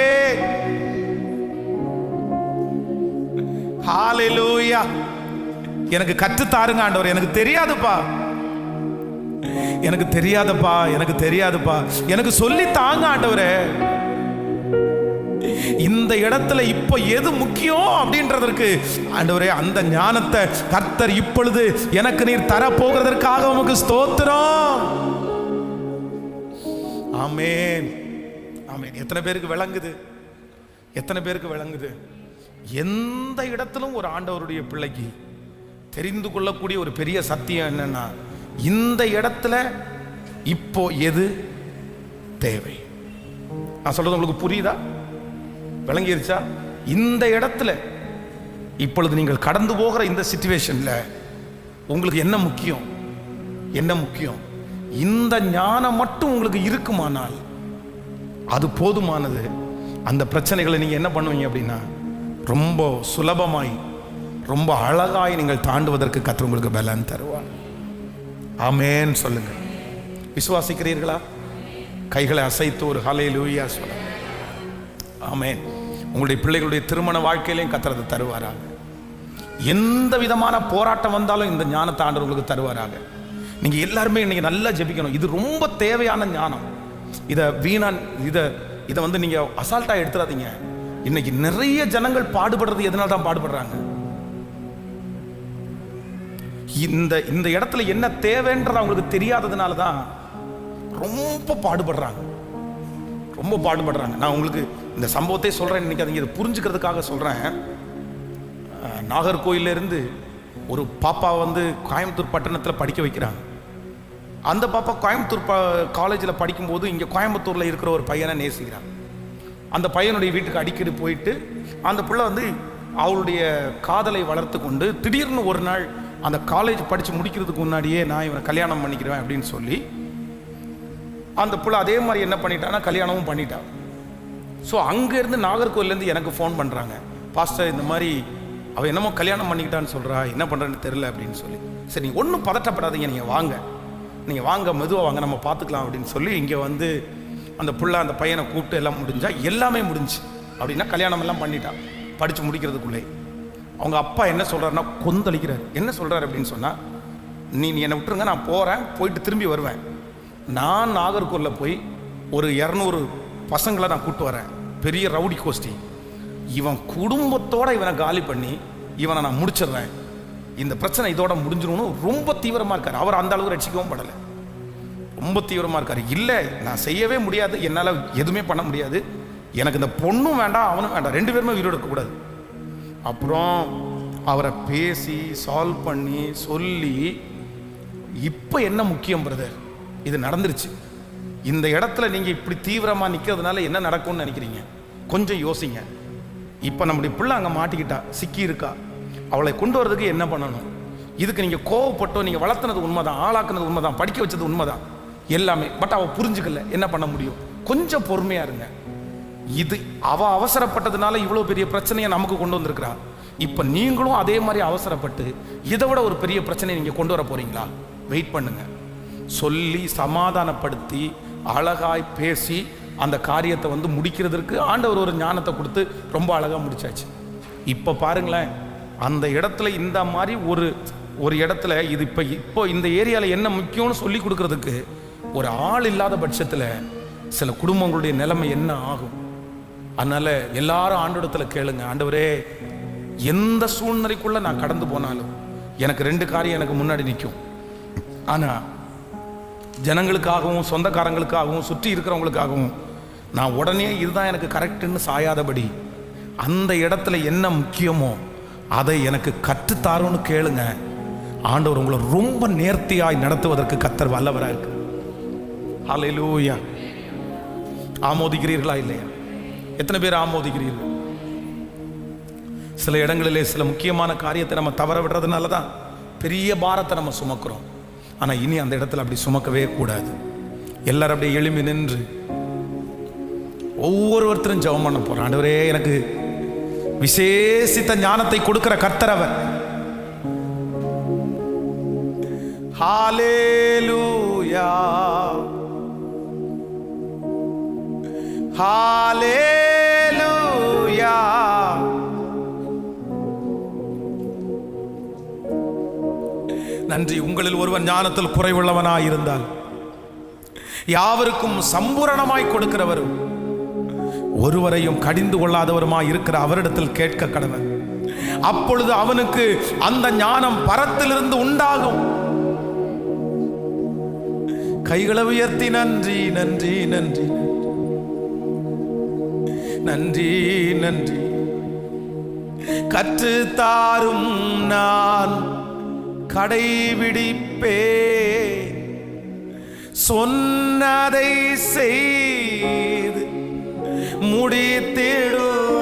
ஹல்லேலூயா. எனக்கு கற்று தாருங்க ஆண்டவர். எனக்கு தெரியாதுப்பா, எனக்கு தெரியாதப்பா, எனக்கு தெரியாதுப்பா, எனக்கு சொல்லி தாங்க ஆண்டவரே. இந்த இடத்துல இப்ப எது முக்கியம் அப்படின்றதற்கு ஆண்டவரே அந்த ஞானத்தை கர்த்தர் இப்பொழுது எனக்கு நீர் தர போகிறதற்காக உமக்கு ஸ்தோத்திரம். ஆமென், ஆமென். எத்தனை பேருக்கு விளங்குது? எத்தனை பேருக்கு விளங்குது? எந்த இடத்திலும் ஒரு ஆண்டவருடைய பிள்ளைக்கு தெரிந்து கொள்ளக்கூடிய ஒரு பெரிய சத்தியம் என்னன்னா, இந்த இடத்துல இப்போ எது தேவை. நான் சொல்றது உங்களுக்கு புரியுதா? விளங்கிருச்சா? இந்த இடத்துல இப்பொழுது நீங்கள் கடந்து போகிற இந்த சிச்சுவேஷன்ல உங்களுக்கு என்ன முக்கியம், என்ன முக்கியம்? இந்த ஞானம் மட்டும் உங்களுக்கு இருக்குமானால் அது போதுமானது. அந்த பிரச்சனைகளை நீங்க என்ன பண்ணுவீங்க அப்படின்னா, ரொம்ப சுலபமாய் ரொம்ப அழகாய் நீங்கள் தாண்டுவதற்கு கர்த்தர் உங்களுக்கு பலன் தருவார். ஆமென் சொல்லுங்க. விசுவாசிக்கிறீர்களா? கைகளை அசைத்து ஒரு ஹல்லேலூயா சொல்லுங்க. ஆமென். உங்களுடைய பிள்ளைகளுடைய திருமண வாழ்க்கையிலையும் கர்த்தர் தருவாராக. எந்த விதமான போராட்டம் வந்தாலும் இந்த ஞானத்தை ஆண்டவர் உங்களுக்கு தருவாராக. நீங்க எல்லாருமே இன்னைக்கு நல்லா ஜெபிக்கணும். இது ரொம்ப தேவையான ஞானம். இதை இதை வந்து நீங்க அசால்ட்டா எடுத்துறாதீங்க. இன்னைக்கு நிறைய ஜனங்கள் பாடுபடுறது எதனால தான் பாடுபடுறாங்க? இந்த இடத்துல என்ன தேவைன்றது அவங்களுக்கு தெரியாததுனால தான் ரொம்ப பாடுபடுறாங்க, ரொம்ப பாடுபடுறாங்க. நான் உங்களுக்கு இந்த சம்பவத்தை சொல்றேன், இன்னைக்கு அதை இதை புரிஞ்சுக்கிறதுக்காக சொல்றேன். நாகர்கோயில இருந்து ஒரு பாப்பா வந்து கோயம்புத்தூர் பட்டணத்தில் படிக்க வைக்கிறாங்க. அந்த பாப்பா கோயம்புத்தூர் காலேஜில் படிக்கும்போது இங்கே கோயம்புத்தூரில் இருக்கிற ஒரு பையனை நேசிக்கிறாங்க. அந்த பையனுடைய வீட்டுக்கு அடிக்கடி போயிட்டு அந்த பிள்ளை வந்து அவளுடைய காதலை வளர்த்து கொண்டு திடீர்னு ஒரு நாள் அந்த காலேஜ் படித்து முடிக்கிறதுக்கு முன்னாடியே நான் இவனை கல்யாணம் பண்ணிக்கிறேன் அப்படின்னு சொல்லி அந்த பிள்ளை அதே மாதிரி என்ன பண்ணிட்டான்னா கல்யாணமும் பண்ணிட்டான். ஸோ அங்கேருந்து நாகர்கோவிலேருந்து எனக்கு ஃபோன் பண்ணுறாங்க, பாஸ்டர் இந்த மாதிரி அவள் என்னமோ கல்யாணம் பண்ணிக்கிட்டான்னு சொல்கிறா, என்ன பண்ணுறேன்னு தெரில அப்படின்னு சொல்லி. சரி நீங்கள் ஒன்றும் பதட்டப்படாதீங்க, நீங்கள் வாங்க மெதுவாக வாங்க, நம்ம பார்த்துக்கலாம் அப்படின்னு சொல்லி இங்கே வந்து அந்த பிள்ளை அந்த பையனை கூப்பிட்டு எல்லாம் முடிஞ்சால் எல்லாமே முடிஞ்சு. அப்படின்னா கல்யாணம் எல்லாம் பண்ணிட்டான் படித்து முடிக்கிறதுக்குள்ளே. அவங்க அப்பா என்ன சொல்கிறாருன்னா கொந்தளிக்கிறார். என்ன சொல்கிறார் அப்படின்னு சொன்னால், நீ என்னை விட்டுருங்க, நான் போகிறேன், போயிட்டு திரும்பி வருவேன். நான் நாகர்கோவிலில் போய் ஒரு 200 பசங்களை நான் கூப்பிட்டு வரேன், பெரிய ரவுடி கோஷ்டி. இவன் குடும்பத்தோடு இவனை காலி பண்ணி இவனை நான் முடிச்சிடுறேன், இந்த பிரச்சனை இதோட முடிஞ்சிடும்னு ரொம்ப தீவிரமாக இருக்கார். அவர் அந்த அளவுக்கு ரட்சிக்கவும் படலை, ரொம்ப தீவிரமாக இருக்கார். இல்லை நான் செய்யவே முடியாது, என்னால் எதுவுமே பண்ண முடியாது, எனக்கு இந்த பொண்ணும் வேண்டாம் அவனும் வேண்டாம், 2 பேருமே உயிரோடு இருக்கக்கூடாது. அப்புறம் அவரை பேசி சால்வ் பண்ணி சொல்லி, இப்போ என்ன முக்கியம் பிரதர், இது நடந்துருச்சு, இந்த இடத்துல நீங்கள் இப்படி தீவிரமாக நிற்கிறதுனால என்ன நடக்கும்னு நினைக்கிறீங்க, கொஞ்சம் யோசிங்க. இப்போ நம்முடைய பிள்ளை அங்கே மாட்டிக்கிட்டா, சிக்கி இருக்கா, அவளை கொண்டு வரதுக்கு என்ன பண்ணணும்? இதுக்கு நீங்கள் கோவப்பட்டோ, நீங்கள் வளர்த்துனது உண்மைதான், ஆளாக்குனது உண்மைதான், படிக்க வச்சது உண்மைதான் எல்லாமே. பட் அவள் புரிஞ்சுக்கல, என்ன பண்ண முடியும்? கொஞ்சம் பொறுமையாக இருங்க. இது அவள் அவசரப்பட்டதுனால இவ்வளோ பெரிய பிரச்சனையை நமக்கு கொண்டு வந்திருக்கிறா. இப்போ நீங்களும் அதே மாதிரி அவசரப்பட்டு இதை விட ஒரு பெரிய பிரச்சனையை நீங்கள் கொண்டு வர போகிறீங்களா? வெயிட் பண்ணுங்க. சொல்லி சமாதானப்படுத்தி அழகாய் பேசி அந்த காரியத்தை வந்து முடிக்கிறதுக்கு ஆண்டவர் ஒரு ஞானத்தை கொடுத்து ரொம்ப அழகாக முடிச்சாச்சு. இப்போ பாருங்களேன், அந்த இடத்துல இந்த மாதிரி ஒரு இடத்துல இது இப்போ இந்த ஏரியாவில் என்ன முக்கியம்னு சொல்லி கொடுக்கறதுக்கு ஒரு ஆள் இல்லாத பட்சத்தில் சில குடும்பங்களுடைய நிலைமை என்ன ஆகும்? அதனால எல்லாரும் ஆண்டவரிடத்தில் கேளுங்க, ஆண்டவரே எந்த சூழ்நிலைக்குள்ள நான் கடந்து போனாலும் எனக்கு 2 காரியம் எனக்கு முன்னாடி நிற்கும். ஆனால் ஜனங்களுக்காகவும் சொந்தக்காரங்களுக்காகவும் சுற்றி இருக்கிறவங்களுக்காகவும் நான் உடனே இதுதான் எனக்கு கரெக்டுன்னு சாயாதபடி அந்த இடத்துல என்ன முக்கியமோ அதை எனக்கு கற்றுத்தாரோன்னு கேளுங்க. ஆண்டவர் உங்களை ரொம்ப நேர்த்தியாய் நடத்துவதற்கு கர்த்தர் வல்லவராக இருக்கு. ஹல்லேலூயா. ஆமோதிக்கிறீர்களா இல்லையா? எத்தனை பேர் ஆமோதிக்கிறீர்கள்? சில இடங்களிலே சில முக்கியமான காரியத்தை நம்ம தவற விடுறதுனால தான் பெரிய பாரத்தை நம்ம சுமக்கிறோம். ஆனால் இனி அந்த இடத்துல அப்படி சுமக்கவே கூடாது. எல்லாரும் அப்படியே எழும்பி நின்று ஒவ்வொருத்தரும் ஜெபம் பண்ண போறோம். ஆண்டவரே எனக்கு விசேஷித்த ஞானத்தை கொடுக்கிற கர்த்தர் அவர். ஹல்லேலூயா, ஹல்லேலூயா. நன்றி. உங்களில் ஒருவன் ஞானத்தில் குறைவுள்ளவனாய் இருந்தால் யாவருக்கும் சம்பூரணமாய் கொடுக்கிறவரும் ஒருவரையும் கடிந்து கொள்ளாதவருமாய் இருக்கிற அவரிடத்தில் கேட்க கடவன். அப்பொழுது அவனுக்கு அந்த ஞானம் பரத்திலிருந்து உண்டாகும். கைகளை உயர்த்தி நன்றி நன்றி நன்றி நன்றி நன்றி. கற்று தாரும் நான் கடைபிடிப்பேன், சொன்னதை செய்து முடித்திடுவேன்.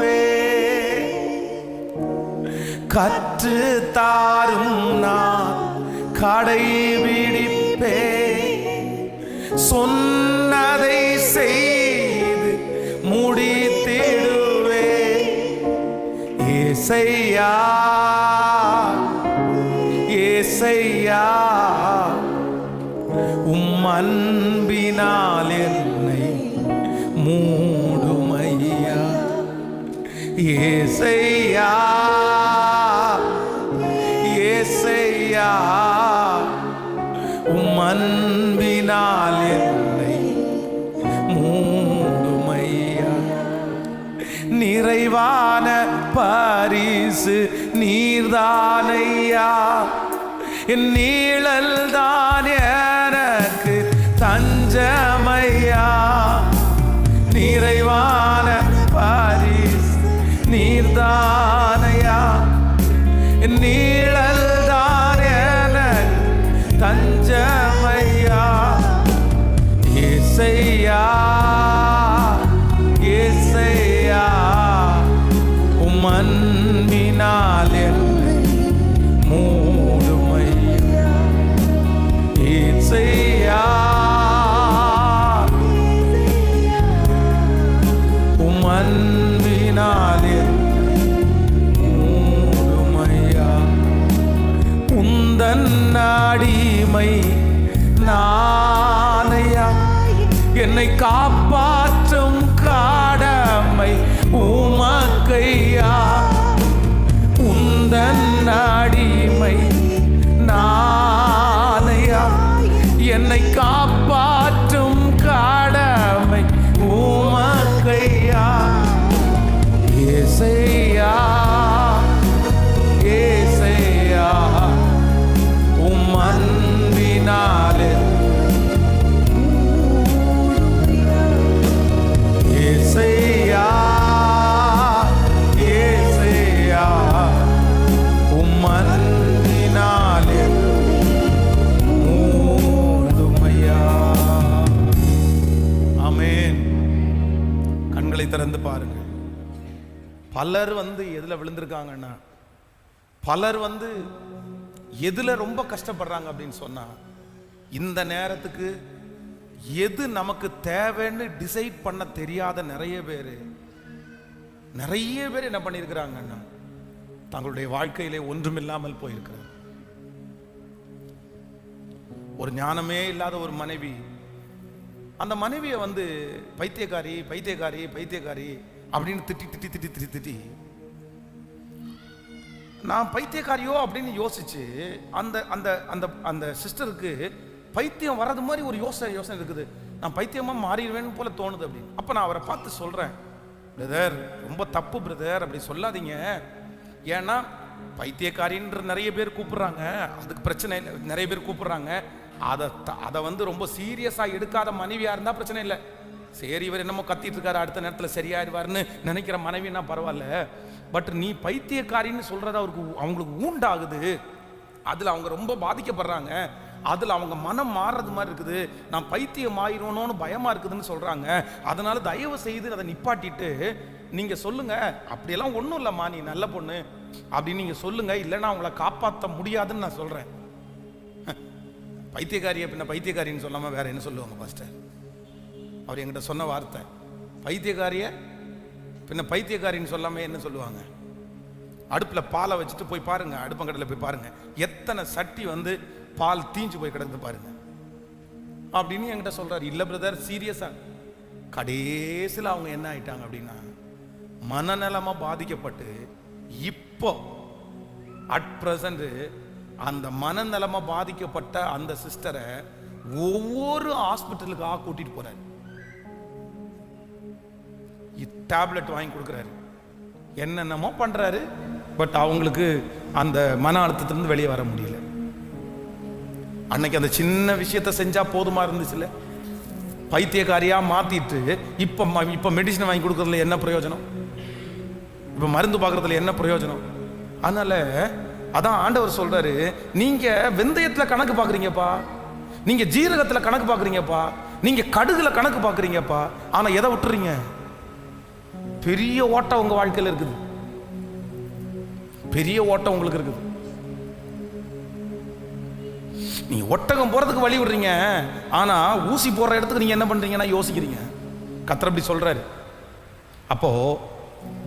கற்று தாரும் நான் கடைபிடிப்பேன், சொன்னதை செய்து முடித்திடுவேன். ஏசையா ஏசையா உம் அன்பினால் என்னை மூடுமையா. ஏசையா ஏசையா உம் அன்பினால் என்னை மூடுமையா. நிறைவான பரிசு நீர்தானையா, என் நீழல் தான் எனக்கு தஞ்சமையா. நிறைவான பரிசு நீர்தானையா, என் நீழல் தான் எனக்கு தஞ்சமையா. ஏசையா ஏசையா அடிமை நானையா, என்னை காப்பாற்றும் கடமை உமக்கையா. உந்தன் அடிமை நானையா, என்னை காப்பாற்றும் கடமை உமக்கையா. ஏசையா ஏசையா, உம் அன்பினாலே ஏசையா ஏசையா, உம் அன்பினாலே மூடுமையா. ஆமென். கண்களை திறந்து பாருங்க. பலர் எதுல விழுந்திருக்காங்கன்னா, பலர் எதுல ரொம்ப கஷ்டப்படுறாங்க அப்படின்னு சொன்னா, இந்த நேரத்துக்கு எது நமக்கு தேவைன்னு டிசைட் பண்ண தெரியாத நிறைய பேர் என்ன பண்ணியிருக்கிறாங்கன்னா, தங்களுடைய வாழ்க்கையிலே ஒன்றுமில்லாமல் போயிருக்கிறார். ஒரு ஞானமே இல்லாத ஒரு மனைவி, அந்த மனைவியை பைத்தியக்காரி பைத்தியக்காரி பைத்தியக்காரி அப்படின்னு திட்டி நான் பைத்தியக்காரியோ அப்படின்னு யோசிச்சு அந்த அந்த அந்த அந்த சிஸ்டருக்கு பைத்தியம் வர்றது மாதிரி ஒரு யோசனை இருக்குது. நான் பைத்தியமா மாறிடுவேன்னு போல தோணுது அப்படின்னு. அப்ப நான் அவரை பார்த்து சொல்றேன், பிரதர் ரொம்ப தப்பு பிரதர், அப்படி சொல்லாதீங்க. ஏன்னா பைத்தியக்காரின்ற நிறைய பேர் கூப்பிடுறாங்க, அதுக்கு பிரச்சனை இல்லை. நிறைய பேர் கூப்பிடுறாங்க, அதை ரொம்ப சீரியஸா எடுக்காத மனைவியா இருந்தா பிரச்சனை இல்லை. சரி இவர் என்னமோ கத்திட்டு இருக்காரு, அடுத்த நேரத்தில் சரியாயிருவாருன்னு நினைக்கிற மனைவினா பரவாயில்ல. பட் நீ பைத்தியக்காரின்னு சொல்றது அவங்களுக்கு ஊண்டாகுது, அதுல அவங்க ரொம்ப பாதிக்கப்படுறாங்க, அதுல அவங்க மனம் மாறுறது மாதிரி இருக்குது, நான் பைத்தியம் ஆயிரணும்னு பயமா இருக்குதுன்னு சொல்றாங்க. அதனால தயவு செய்து அதை நிப்பாட்டிட்டு நீங்க சொல்லுங்க, அப்படியெல்லாம் ஒன்றும் இல்லைம்மா, நீ நல்ல பொண்ணு அப்படின்னு நீங்க சொல்லுங்க, இல்லைன்னா அவங்கள காப்பாற்ற முடியாதுன்னு நான் சொல்றேன். பைத்தியக்காரியை பின்ன பைத்தியக்காரின்னு சொல்லாம வேற என்ன சொல்லுவாங்க பாஸ்டர்? அவர் என்கிட்ட சொன்ன வார்த்தை, பைத்தியக்காரிய பின்ன பைத்தியக்காரின்னு சொல்லாம என்ன சொல்லுவாங்க? அடுப்புல பாலை வச்சுட்டு போய் பாருங்க, அடுப்பங்கடையில் போய் பாருங்க, எத்தனை சட்டி பால் தீஞ்சு போய் கிடந்து பாருங்க அப்படின்னு என்கிட்ட சொல்றாரு. இல்ல பிரதர் சீரியஸா. கடைசியில் அவங்க என்ன ஆயிட்டாங்க அப்படின்னா, மனநலமா பாதிக்கப்பட்டு இப்போ அட் பிரசன்ட் அந்த மனநலமா பாதிக்கப்பட்ட அந்த சிஸ்டரை ஒவ்வொரு ஹாஸ்பிட்டலுக்காக கூட்டிட்டு போறாரு, டேப்லெட் வாங்கி கொடுக்குறாரு, என்னென்னமோ பண்றாரு. பட் அவங்களுக்கு அந்த மன அழுத்தத்திலிருந்து வெளியே வர முடியல. அன்னைக்கு அந்த சின்ன விஷயத்த செஞ்சா போதுமா இருந்துச்சுல்ல, பைத்தியக்காரியா மாத்திட்டு இப்ப மெடிசன் வாங்கி கொடுக்கறதுல என்ன பிரயோஜனம்? இப்ப மருந்து பார்க்கறதுல என்ன பிரயோஜனம்? அதனால அதான் ஆண்டவர் சொல்றாரு, நீங்க வெந்தயத்துல கணக்கு பாக்குறீங்கப்பா, நீங்க ஜீரகத்துல கணக்கு பாக்குறீங்கப்பா, நீங்க கடுகுல கணக்கு பாக்குறீங்கப்பா, ஆனா எதை விட்டுறீங்க? பெரிய ஓட்டம் உங்க வாழ்க்கையில் இருக்குது, பெரிய ஓட்டம் உங்களுக்கு இருக்குது. நீங்க ஒட்டகம் போறதுக்கு வழி விடுறீங்க, ஆனா ஊசி போடுற இடத்துக்கு நீங்க என்ன பண்றீங்கன்னா யோசிக்கிறீங்க. கர்த்தர் அப்படி சொல்றாரு. அப்போ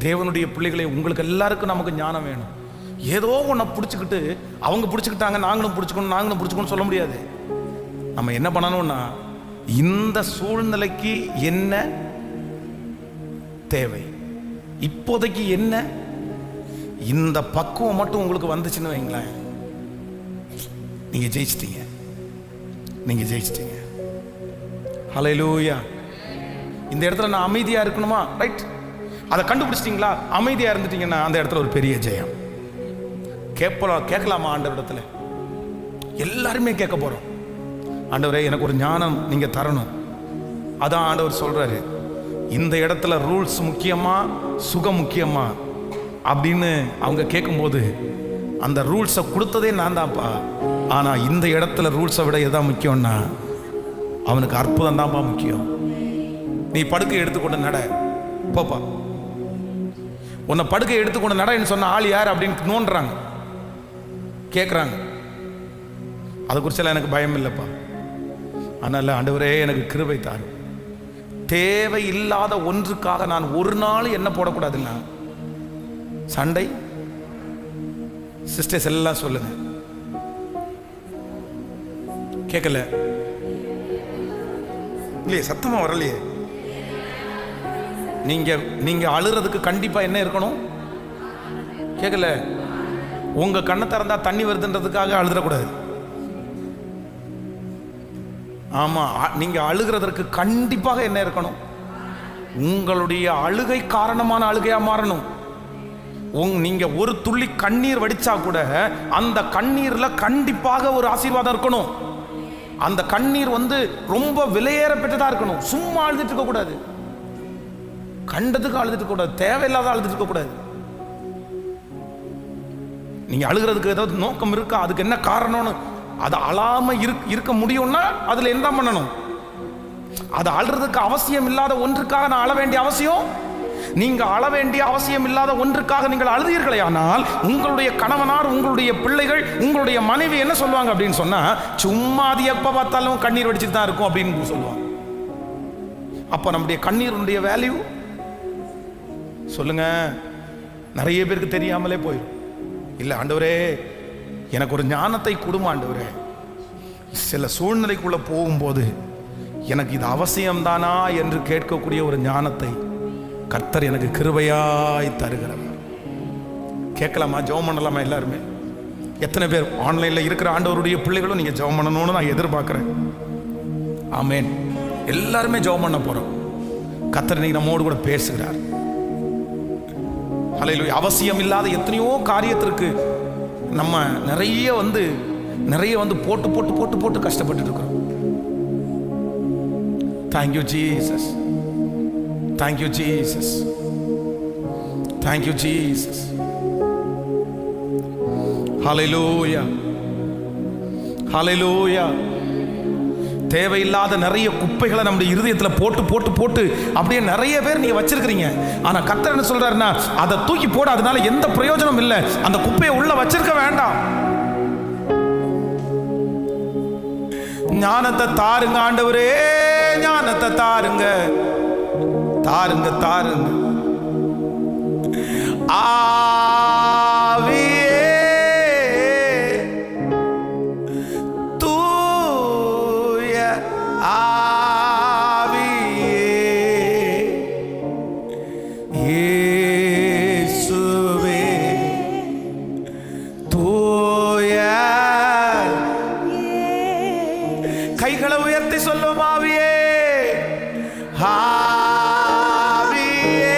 தேவனுடைய பிள்ளைகளை, உங்களுக்கு எல்லாருக்கும் நமக்கு ஞானம் வேணும். ஏதோ ஒன்றை பிடிச்சிக்கிட்டு அவங்க பிடிச்சிக்கிட்டாங்க நாங்களும் பிடிச்சிக்கணும் சொல்ல முடியாது. நம்ம என்ன பண்ணணும்னா, இந்த சூழ்நிலைக்கு என்ன தேவை, இப்போதைக்கு என்ன, இந்த பக்குவம் மட்டும் உங்களுக்கு வந்துச்சுன்னு வைங்களேன், நீங்க ஜெயிச்சிட்டீங்க. ஹல்லேலூயா. இந்த இடத்துல நான் அமைதியா இருக்கணுமா? ரைட், அதை கண்டுபிடிச்சிட்டீங்களா? அமைதியா இருந்துட்டீங்கன்னா அந்த இடத்துல ஒரு பெரிய ஜெயம். கேட்கலாமா ஆண்டவரிடத்துல? எல்லாருமே கேட்க போறோம், ஆண்டவரே எனக்கு ஒரு ஞானம் நீங்க தரணும். அதான் ஆண்டவர் சொல்றாரு, இந்த இடத்துல ரூல்ஸ் முக்கியமா சுகம் முக்கியமா அப்படின்னு அவங்க கேட்கும்போது, அந்த ரூல்ஸை கொடுத்ததே நான் தான்ப்பா, ஆனா இந்த இடத்துல ரூல்ஸை விட எதான் முக்கியம்னா அவனுக்கு அற்புதம் தான்ப்பா முக்கியம். நீ படுக்கை எடுத்துக்கொண்டு நட போப்பா, உன்னை படுக்கை எடுத்துக்கொண்டு நடன்னு சொன்ன ஆள் யார் அப்படின்னு நோன்றாங்க, கேட்குறாங்க. அதை குறிச்செல்லாம் எனக்கு பயம் இல்லைப்பா. அதனால ஆண்டவரே எனக்கு கிருபை தாரு. தேவையில்லாத ஒன்றுக்காக நான் ஒரு நாள் என்ன போடக்கூடாதுன்னா, சண்டை சிஸ்டர்ஸ் எல்லாம் சொல்லுங்க, கேட்கல இல்லையே, சத்தமா வரலையே. நீங்க அழுறதுக்கு கண்டிப்பா என்ன இருக்கணும்? கேட்கல. உங்க கண்ணை திறந்தா தண்ணி வருதுன்றதுக்காக அழுதுறக்கூடாது. ஆமா, நீங்க அழுகிறதற்கு கண்டிப்பாக என்ன இருக்கணும்? உங்களுடைய அழுகை காரணமான அழுகையா மாறணும். நீங்க ஒரு துள்ளி கண்ணீர் வடிச்சா கூட அந்த கண்ணீர்ல கண்டிப்பாக ஒரு ஆசீர்வாதம் இருக்கணும். அந்த கண்ணீர் ரொம்ப விலையேற பெற்றதா இருக்கணும். சும்மா அழுதுட்டு இருக்க கூடாது, கண்டதுக்கு அழுதுட்டு இருக்க கூடாது, தேவையில்லாத அழுதுட்டு இருக்க கூடாது. நீங்க அழுகிறதுக்கு ஏதாவது நோக்கம் இருக்கா? அதுக்கு என்ன காரணம்னு அது அழாம இருக்க முடியும்னா அதுல என்ன பண்ணணும்? அது அழுறதுக்கு அவசியம் இல்லாத ஒன்றுக்காக நான் அழ வேண்டிய அவசியம், நீங்க அழ வேண்டிய அவசியம் இல்லாத ஒன்றுக்காக நீங்கள் அழுதீர்களே ஆனால் உங்களுடைய கணவனார், உங்களுடைய பிள்ளைகள், உங்களுடைய மனைவி என்ன சொல்லுவாங்க அப்படின்னு சொன்னா, சும்மா அது எப்ப பார்த்தாலும் கண்ணீர் வடிச்சுட்டு தான் இருக்கும் அப்படின்னு சொல்லுவாங்க. அப்ப நம்முடைய கண்ணீருடைய வேல்யூ சொல்லுங்க. நிறைய பேருக்கு தெரியாமலே போயிடும். இல்ல ஆண்டவரே எனக்கு ஒரு ஞானத்தை கொடுமா ஆண்டவரே, சில சூழ்நிலைக்குள்ள போகும்போது எனக்கு இது அவசியம்தானா என்று கேட்கக்கூடிய ஒரு ஞானத்தை கர்த்தர் எனக்கு கிருபையாய் தருகிறவர். கேட்கலாமா? ஜெபம் பண்ணலாமா? எல்லாருமே எத்தனை பேர் ஆன்லைன்ல இருக்கிற ஆண்டவருடைய பிள்ளைகளும் நீங்க ஜெபம் பண்ணணும்னு நான் எதிர்பார்க்கிறேன். ஆமென். எல்லாருமே ஜெபம் பண்ண போறோம். கர்த்தர் இன்னைக்கு நம்மோடு கூட பேசுகிறார். ஹல்லேலூயா. அவசியம் இல்லாத எத்தனையோ காரியத்திற்கு நம்ம நிறைய போட்டு போட்டு போட்டு போட்டு கஷ்டப்பட்டு இருக்கிறோம். Thank you Jesus. Thank you Jesus. Thank you Jesus. Hallelujah. Hallelujah. தேவையில்லாத நிறைய குப்பைகளை நம்முடைய இருதயத்தில் போட்டு போட்டு போட்டு அப்படியே நிறைய பேர் நீங்க வச்சிருக்கிறீங்க. ஆனா கர்த்தர் என்ன சொல்றாருன்னா, அதை தூக்கி போட, அதனால எந்த பிரயோஜனம் இல்லை. அந்த குப்பையை உள்ள வச்சிருக்க வேண்டாம். ஞானத்தை தாருங்க ஆண்டவரே, ஞானத்தை தாருங்க, தாருங்க தாருங்க. கைகளை உயர்த்தி சொல்லும் ஆவியே, ஆவியே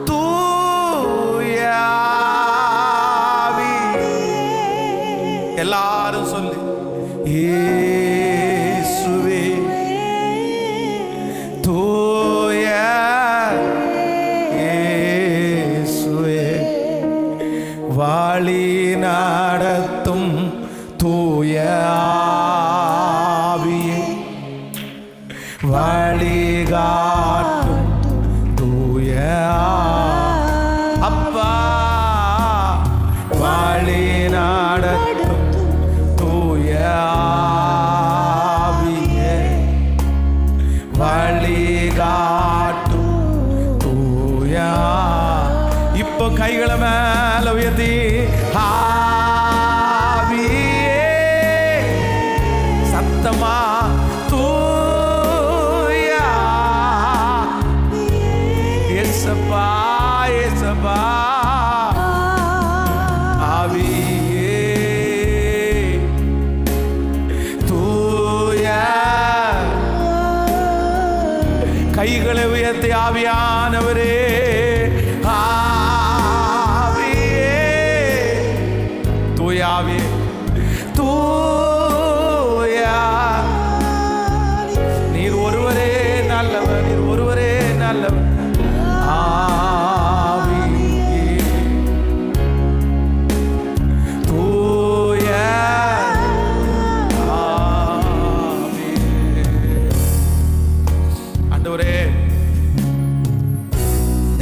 தூய ஆவியே. எல்லாரும் சொல்லு, இயேசுவே தூய இயேசுவே வழி நடத்தும் தூய ஆவியே வழிகாட்டும் தூய அப்பா வழி நடத்தும் தூய ஆவியே வழிகாட்டும் தூய. இப்போ கைகளை மேல உயர்த்தி சத்தமா தூயா இயேசுப்பா இயேசுப்பா ஆவியே தூயா. கைகளை உயர்த்தி ஆவியானவரே, ஆவியே தூயாவே தூயா. நீர் ஒருவரே நல்லவர், நீர் ஒருவரே நல்லவர். ஆவியே தூயா ஆவியே. ஆண்டவரே,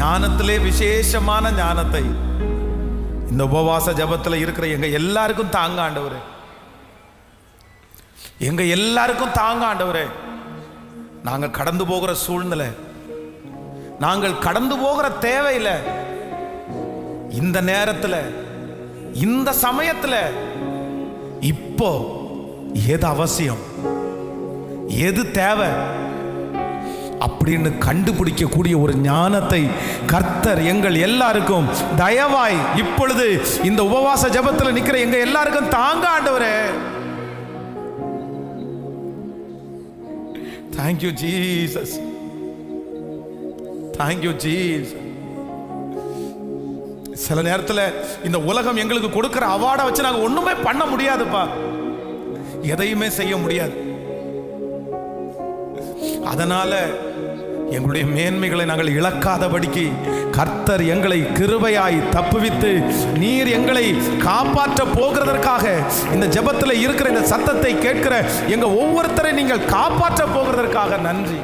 ஞானத்திலே விசேஷமான ஞானத்தை இந்த உபவாச ஜபத்தில் இருக்கிற எங்க எல்லாருக்கும் தாங்க ஆண்டவரே, எங்க எல்லாருக்கும் தாங்க ஆண்டவரே. நாங்கள் கடந்து போகிற சூழ்நிலை, நாங்கள் கடந்து போகிற தேவையில்லை. இந்த நேரத்தில், இந்த சமயத்தில் இப்போ எது அவசியம், எது தேவை அப்படின்னு கண்டுபிடிக்கக்கூடிய ஒரு ஞானத்தை கர்த்தர் எங்கள் எல்லாருக்கும் தயவாய் இப்பொழுது இந்த உபவாச ஜெபத்தில் நிற்கிற எங்க எல்லாருக்கும் தாங்க ஆண்டவரே. Thank you Jesus. Thank you Jesus. சில நேரத்தில் இந்த உலகம் எங்களுக்கு கொடுக்கிற அவார்டை வச்சு நாங்கள் ஒண்ணுமே பண்ண முடியாதுப்பா, எதையுமே செய்ய முடியாது. அதனால எங்களுடைய மேன்மைகளை நாங்கள் இழக்காதபடிக்கு கர்த்தர் எங்களை கிருபையாய் தப்புவித்து நீர் எங்களை காப்பாற்ற போகிறதற்காக இந்த ஜெபத்தில் இருக்கிற இந்த சத்தத்தை கேட்கிற எங்க ஒவ்வொருத்தரை நீங்கள் காப்பாற்ற போகிறதற்காக நன்றி.